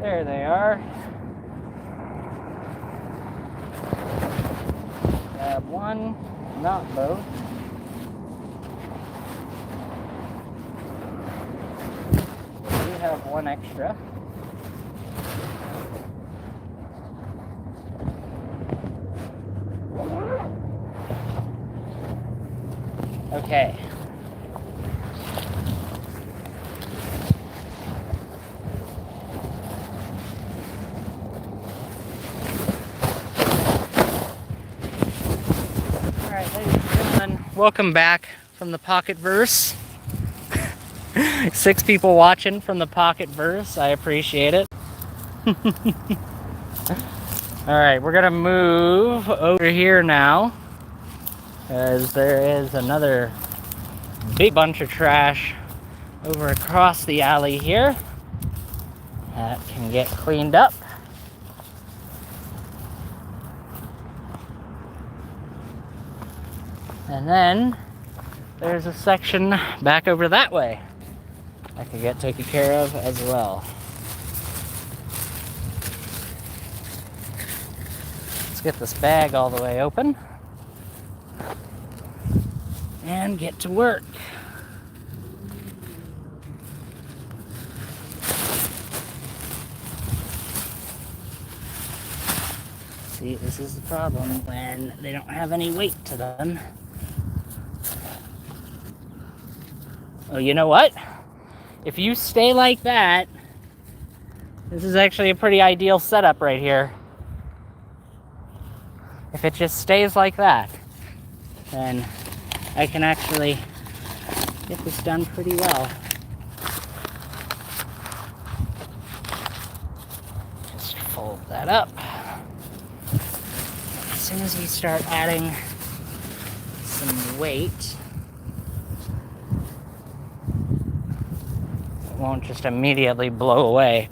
There they are. Grab one, not both. We do have one extra. Okay. Alright, ladies and gentlemen, welcome back from the Pocket Verse. 6 people watching from the Pocket Verse. I appreciate it. Alright, we're gonna move over here now, as there is another big bunch of trash over across the alley here that can get cleaned up. And then there's a section back over that way that can get taken care of as well. Let's get this bag all the way open and get to work. See, this is the problem when they don't have any weight to them. Oh, you know what? If you stay like that, this is actually a pretty ideal setup right here. If it just stays like that, then I can actually get this done pretty well. Just fold that up. As soon as we start adding some weight, it won't just immediately blow away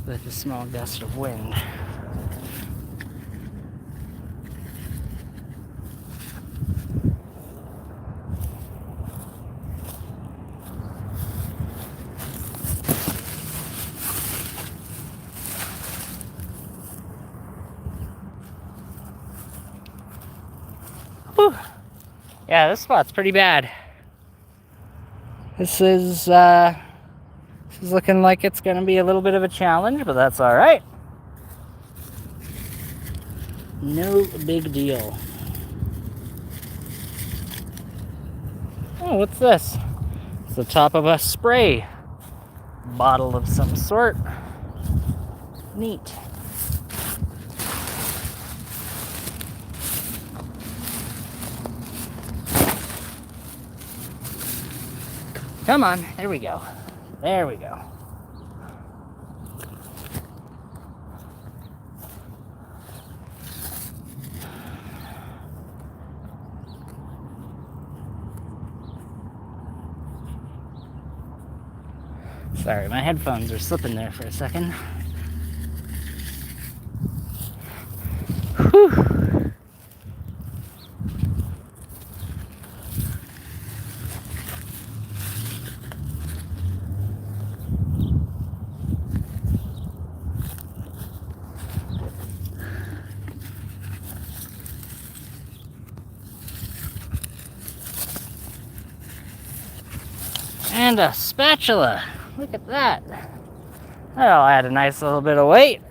with a small gust of wind. Whew. Yeah, this spot's pretty bad. This is This is looking like it's going to be a little bit of a challenge, but that's all right. No big deal. Oh, what's this? It's the top of a spray bottle of some sort. Neat. Come on, there we go. There we go. Sorry, my headphones are slipping there for a second. Whew. And a spatula. Look at that. That'll add a nice little bit of weight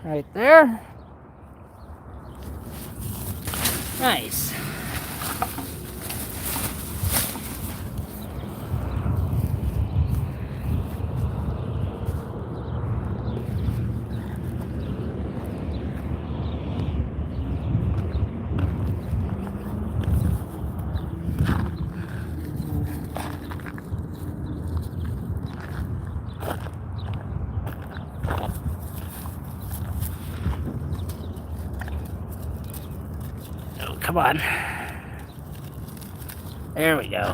right there. Nice. Come on. There we go.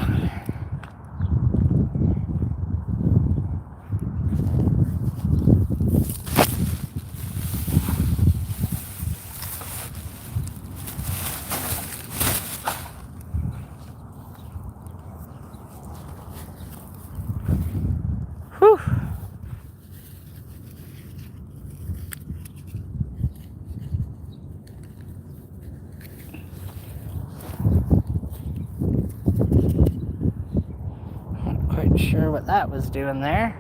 Whew. Sure what that was doing there.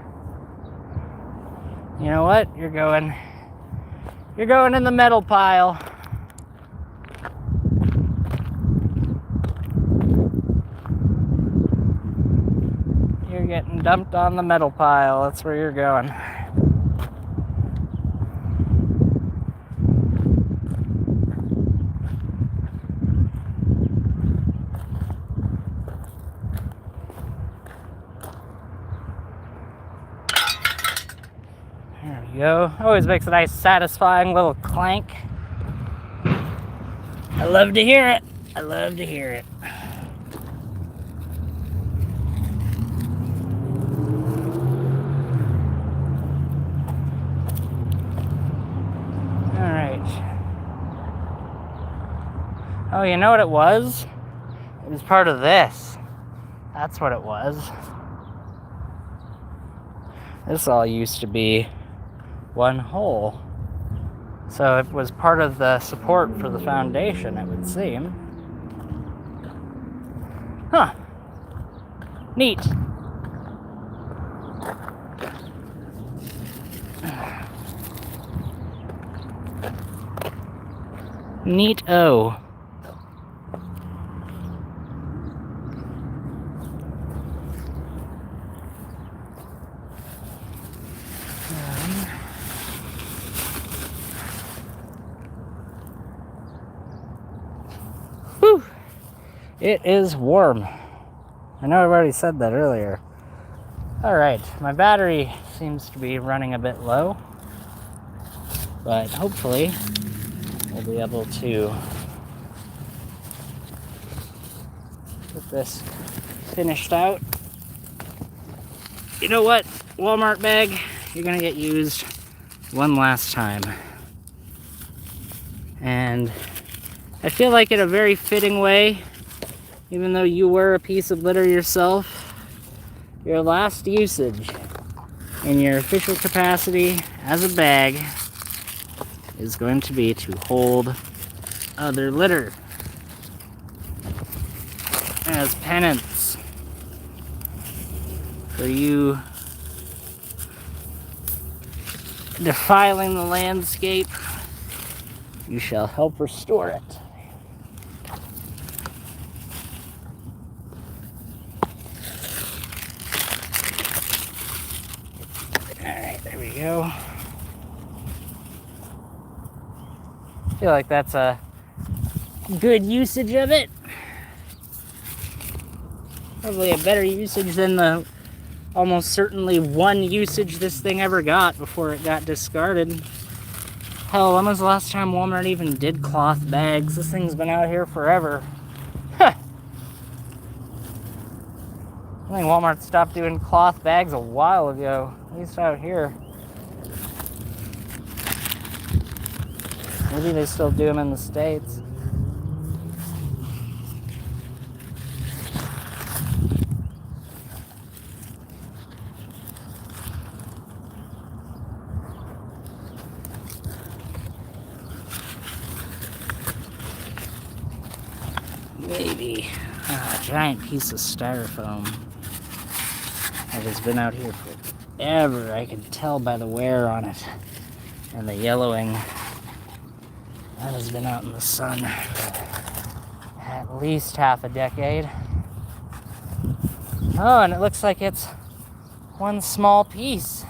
You know what? You're going in the metal pile. You're getting dumped on the metal pile. That's where you're going. There we go. Always makes a nice satisfying little clank. I love to hear it. I love to hear it. Oh, you know what it was? It was part of this. That's what it was. This all used to be one hole. So it was part of the support for the foundation, it would seem. Huh. Neat. Neat-o. Whew. It is warm. I know I've already said that earlier. Alright, my battery seems to be running a bit low, but hopefully we'll be able to get this finished out. You know what, Walmart bag, you're gonna get used one last time. And I feel like in a very fitting way, even though you were a piece of litter yourself, your last usage in your official capacity as a bag is going to be to hold other litter as penance for you defiling the landscape, you shall help restore it. Alright, there we go. I feel like that's a good usage of it. Probably a better usage than the almost certainly one usage this thing ever got before it got discarded. Hell, when was the last time Walmart even did cloth bags? This thing's been out here forever. Huh. I think Walmart stopped doing cloth bags a while ago, at least out here. Maybe they still do them in the States. Maybe a giant piece of styrofoam that has been out here forever. I can tell by the wear on it and the yellowing. That has been out in the sun for at least half a decade. Oh, and it looks like it's one small piece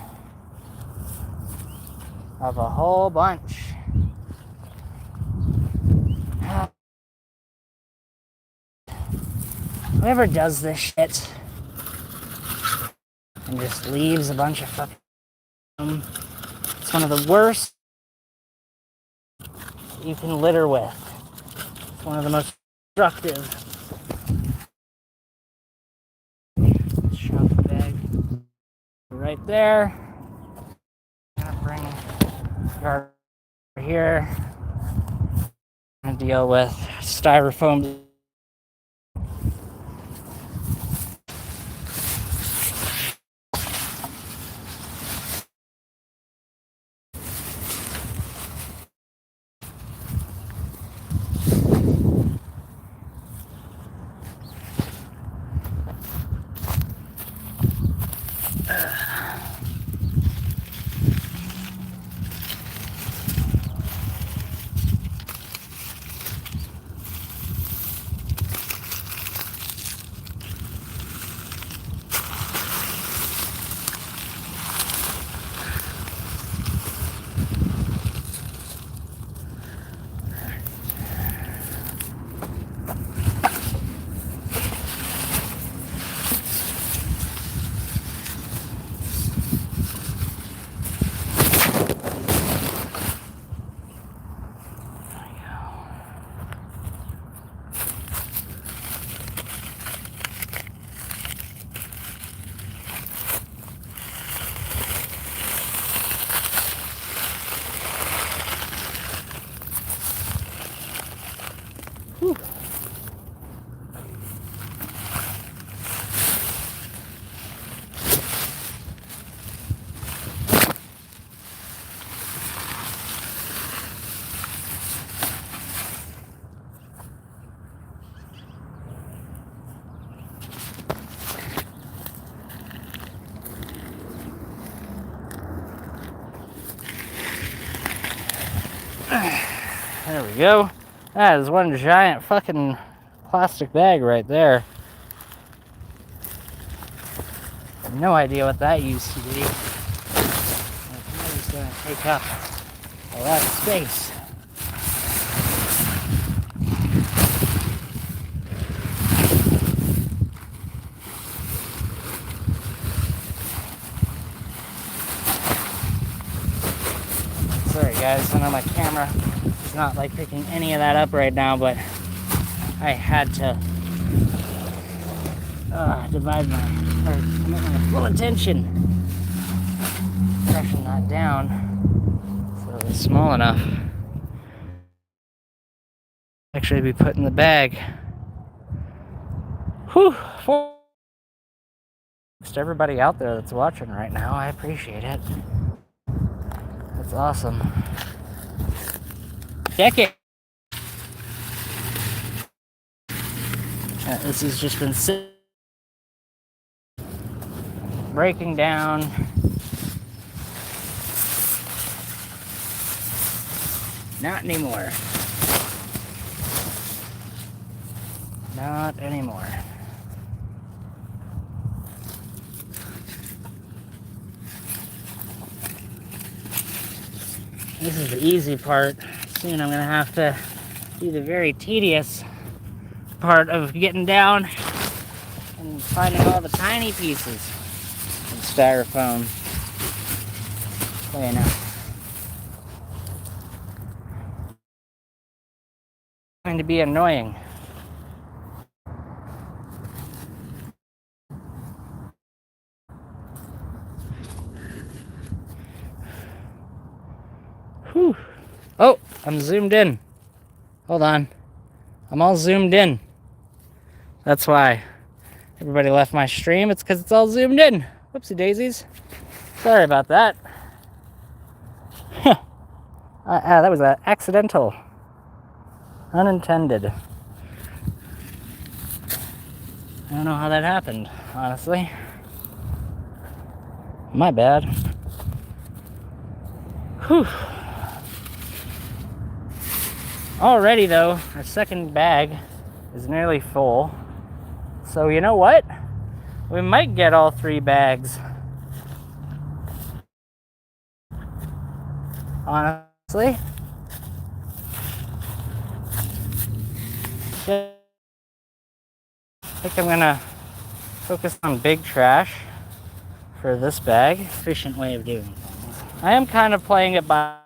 of a whole bunch. Whoever does this shit and just leaves a bunch of fucking... It's one of the worst you can litter with. It's one of the most destructive. Shop bag right there. I'm gonna bring garbage over here. I'm gonna deal with styrofoam. There we go. That is one giant fucking plastic bag right there. I have no idea what that used to be. It's going to take up a lot of space. Sorry guys, I know my camera is not like picking any of that up right now, but I had to commit my full attention pressing that down so it was small enough to actually be put in the bag. Whew. Thanks to everybody out there that's watching right now. I appreciate it. That's awesome. Check it. This has just been breaking down. Not anymore. Not anymore. This is the easy part. Soon I'm gonna have to do the very tedious part of getting down and finding all the tiny pieces of styrofoam. Playing out. Going to be annoying. Whew. Oh, I'm zoomed in. Hold on. I'm all zoomed in. That's why everybody left my stream. It's because it's all zoomed in. Whoopsie daisies. Sorry about that. That was an accidental. Unintended. I don't know how that happened, honestly. My bad. Whew. Already though, our second bag is nearly full. So you know what? We might get all 3 bags. Honestly. I think I'm gonna focus on big trash for this bag. Efficient way of doing things. I am kind of playing it by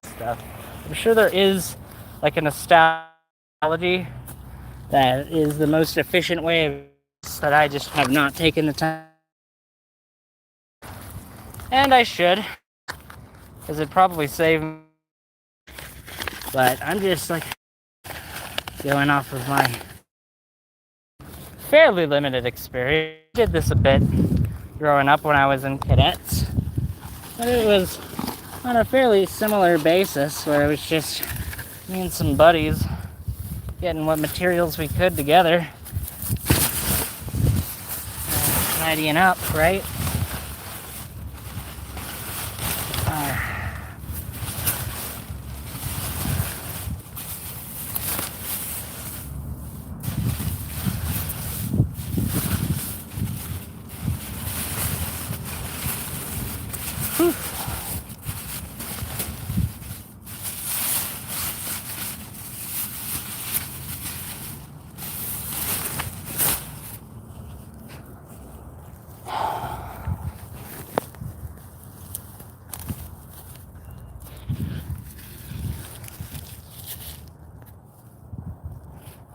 stuff. I'm sure there is like a nostalgia that is the most efficient way of that I just have not taken the time. And I should, because it'd probably save me. But I'm just like going off of my fairly limited experience. I did this a bit growing up when I was in cadets, but it was on a fairly similar basis where it was just me and some buddies getting what materials we could together, tidying up, right?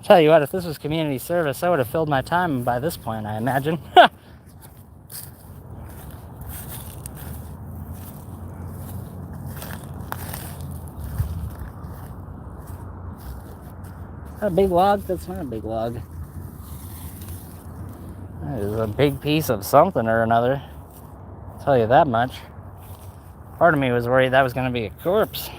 Tell you what, if this was community service, I would have filled my time by this point, I imagine. A big log? That's not a big log. That is a big piece of something or another. I'll tell you that much. Part of me was worried that was going to be a corpse.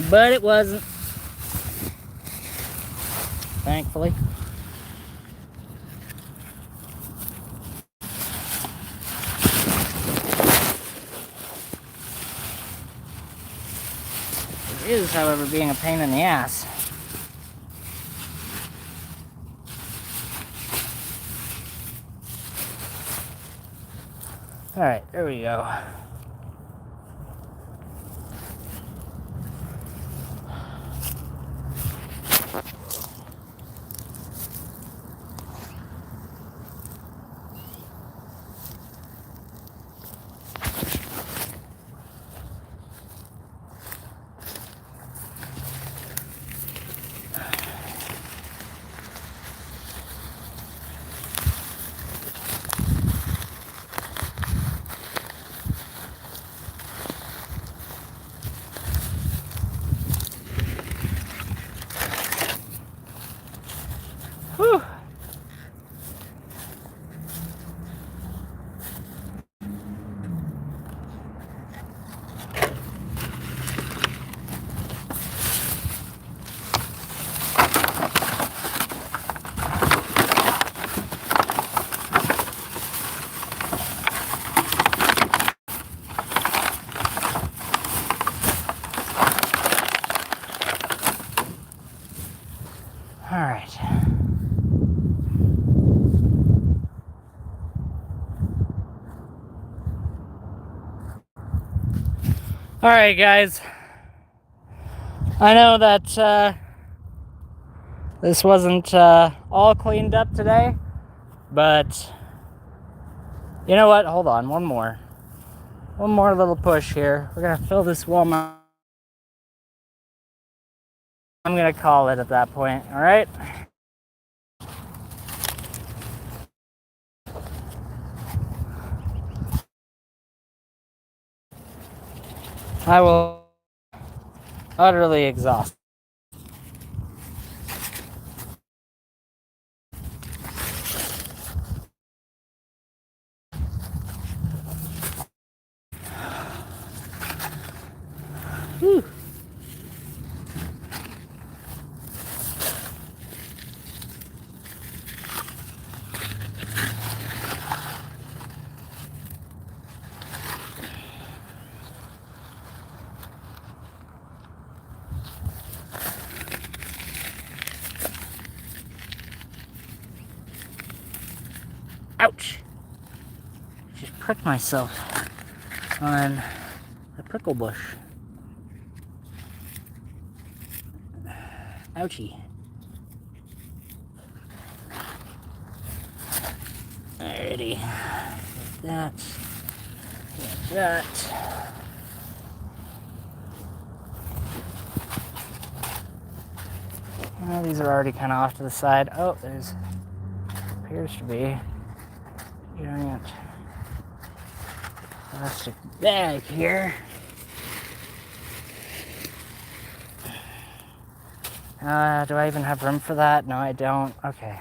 But it wasn't. Thankfully. It is, however, being a pain in the ass. Alright, there we go. Alright, guys. I know that this wasn't all cleaned up today, but you know what? Hold on, one more little push here. We're gonna fill this Walmart. I'm gonna call it at that point. All right. I will utterly exhaust. Whew. Ouch! Just pricked myself on the prickle bush. Ouchie. Alrighty. Like that. Like that. Well, these are already kind of off to the side. Oh, there's appears to be a giant plastic bag here. Do I even have room for that? No, I don't. Okay.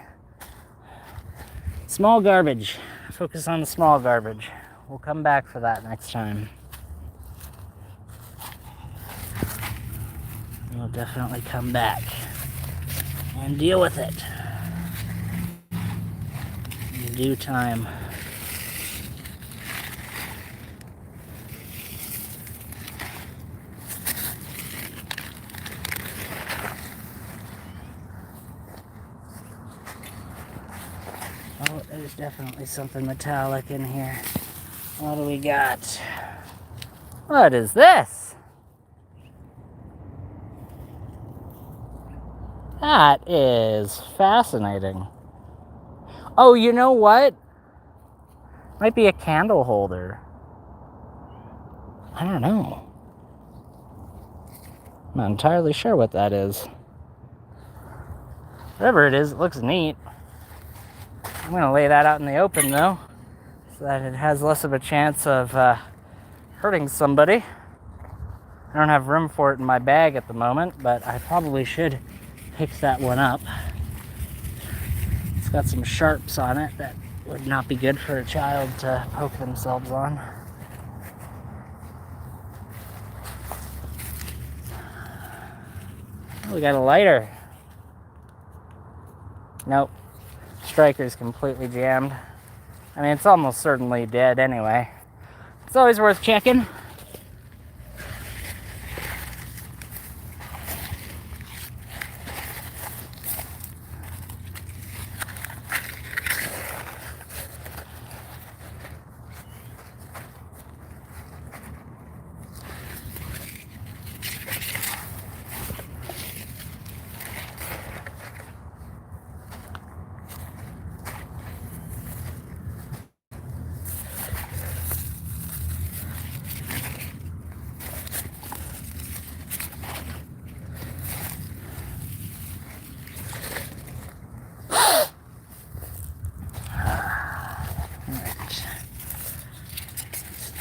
Small garbage. Focus on the small garbage. We'll come back for that next time. We'll definitely come back and deal with it in due time. Oh, there's definitely something metallic in here. What do we got? What is this? That is fascinating. Oh, you know what? Might be a candle holder. I don't know. I'm not entirely sure what that is. Whatever it is, it looks neat. I'm gonna lay that out in the open though, so that it has less of a chance of hurting somebody. I don't have room for it in my bag at the moment, but I probably should pick that one up. It's got some sharps on it that would not be good for a child to poke themselves on. Oh, we got a lighter. Nope. Striker's completely jammed. I mean, it's almost certainly dead anyway. It's always worth checking.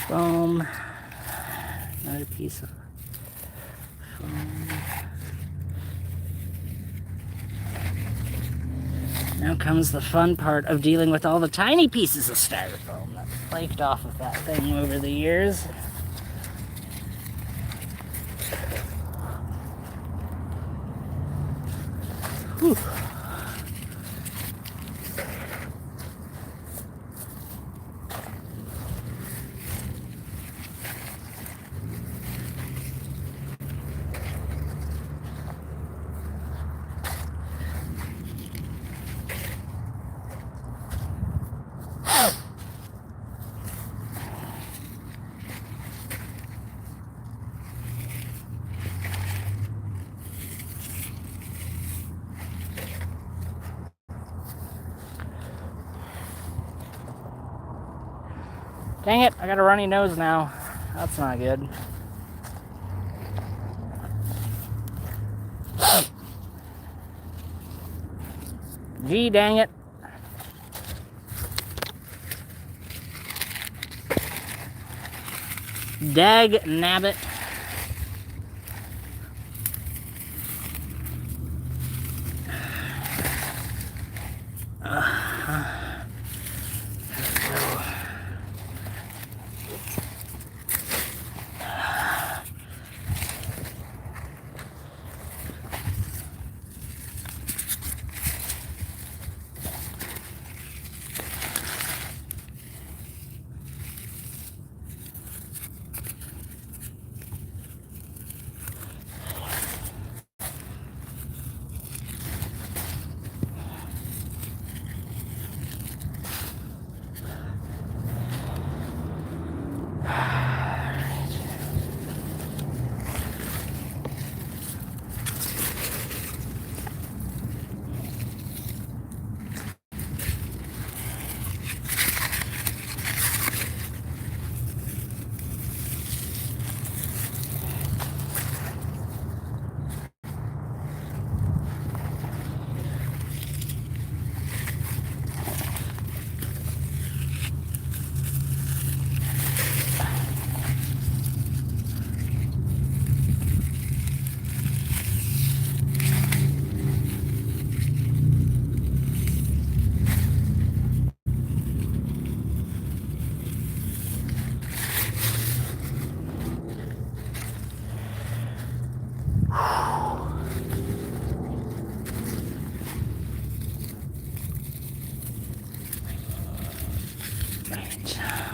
Foam. Another piece of foam. Now comes the fun part of dealing with all the tiny pieces of styrofoam that flaked off of that thing over the years. Whew. Dang it, I got a runny nose now. That's not good. Gee, dang it. Dag nabbit.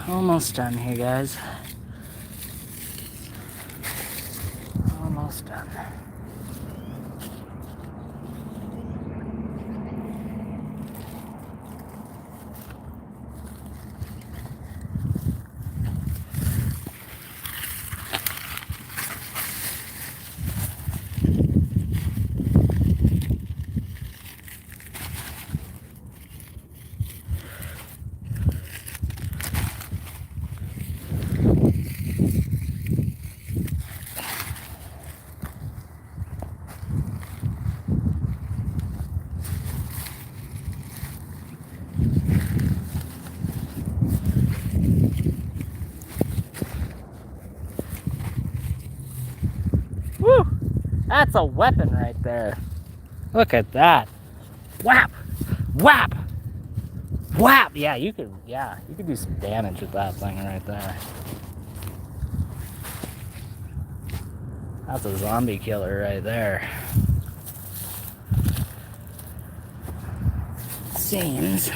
Almost done here, guys. Almost done. Woo! That's a weapon right there. Look at that. Whap! Whap! Whap! Yeah, you could do some damage with that thing right there. That's a zombie killer right there. Seems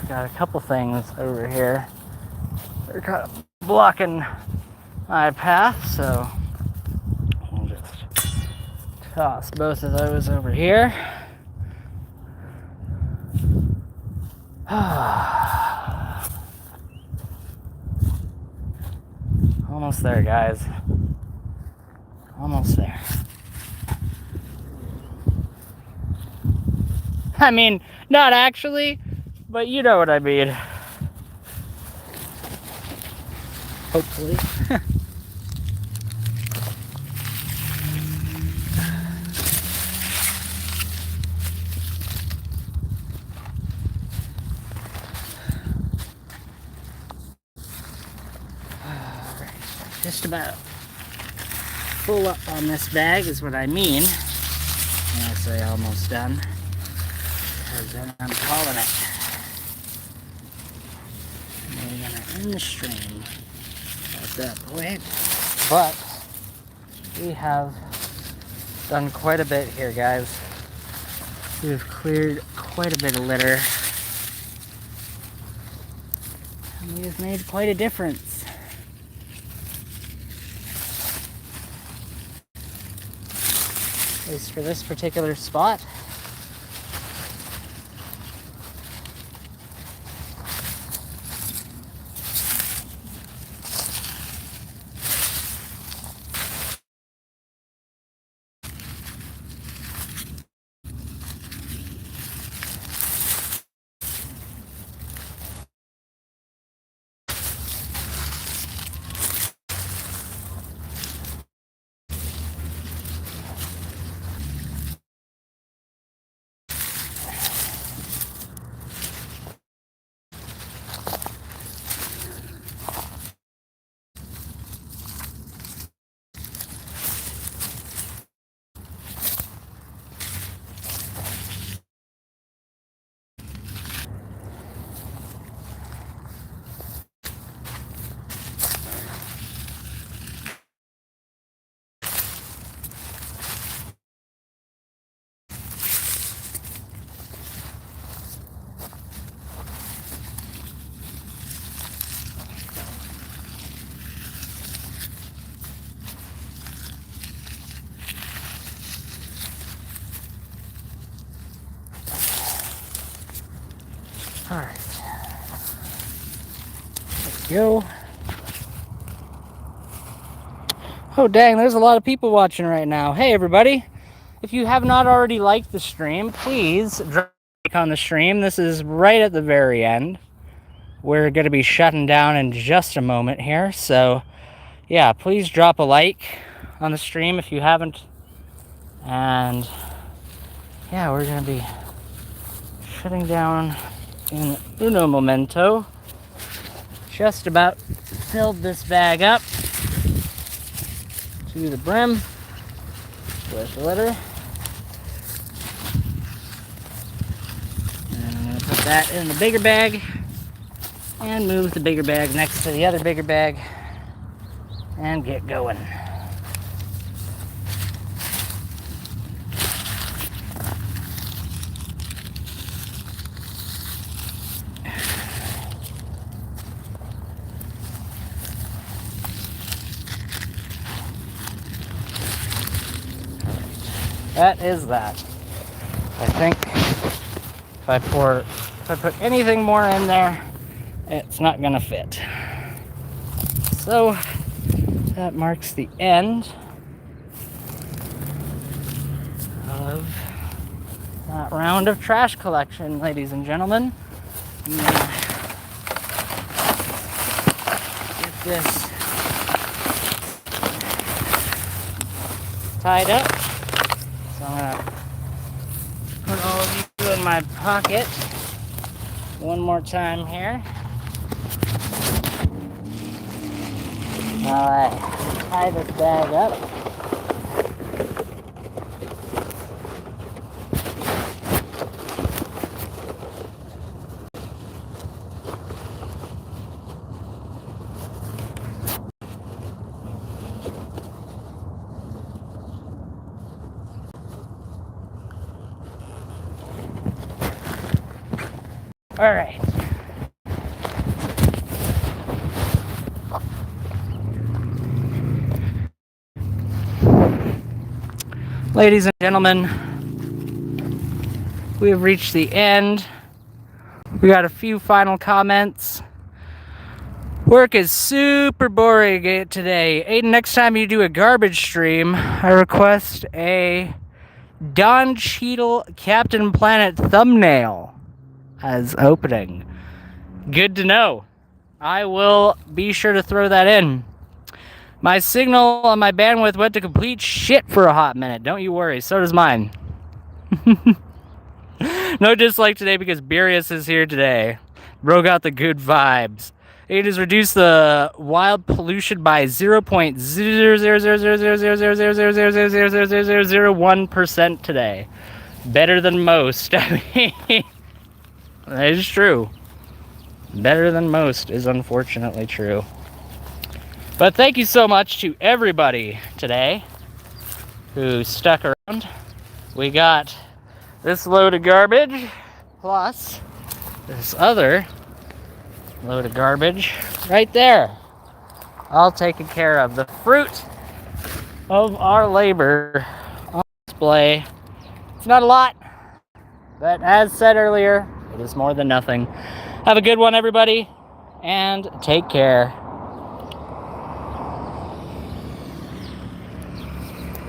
got a couple things over here. They're kind of blocking my path, so I'll just toss both of those over here. Almost there, guys. Almost there. I mean, not actually, but you know what I mean. Hopefully. Just about full up on this bag is what I mean when I say almost done, because then I'm calling it. And we're gonna end the stream at that point. But we have done quite a bit here, guys. We've cleared quite a bit of litter, and we've made quite a difference. At least for this particular spot. Alright. Let's go. Oh dang, there's a lot of people watching right now. Hey everybody. If you have not already liked the stream, please drop a like on the stream. This is right at the very end. We're going to be shutting down in just a moment here. So yeah, please drop a like on the stream if you haven't. And yeah, we're going to be shutting down in uno momento. Just about filled this bag up to the brim with litter. And I'm going to put that in the bigger bag and move the bigger bag next to the other bigger bag and get going. That is that. I think if I put anything more in there, it's not gonna fit. So that marks the end of that round of trash collection, ladies and gentlemen. I'm gonna get this tied up. So I'm gonna put all of you in my pocket one more time here. While I tie this bag up. All right. Ladies and gentlemen, we have reached the end. We got a few final comments. Work is super boring today. Aiden, next time you do a garbage stream, I request a Don Cheadle Captain Planet thumbnail as opening. Good to know. I will be sure to throw that in. My signal on my bandwidth went to complete shit for a hot minute. Don't you worry, so does mine. No dislike today because Burius is here today. Bro got the good vibes. It has reduced the wild pollution by 0.0000000000001% today. Better than most. I mean, that is true. Better than most is unfortunately true. But thank you so much to everybody today who stuck around. We got this load of garbage plus this other load of garbage right there. All taken care of. The fruit of our labor on display. It's not a lot, but as said earlier, it is more than nothing. Have a good one, everybody, and take care.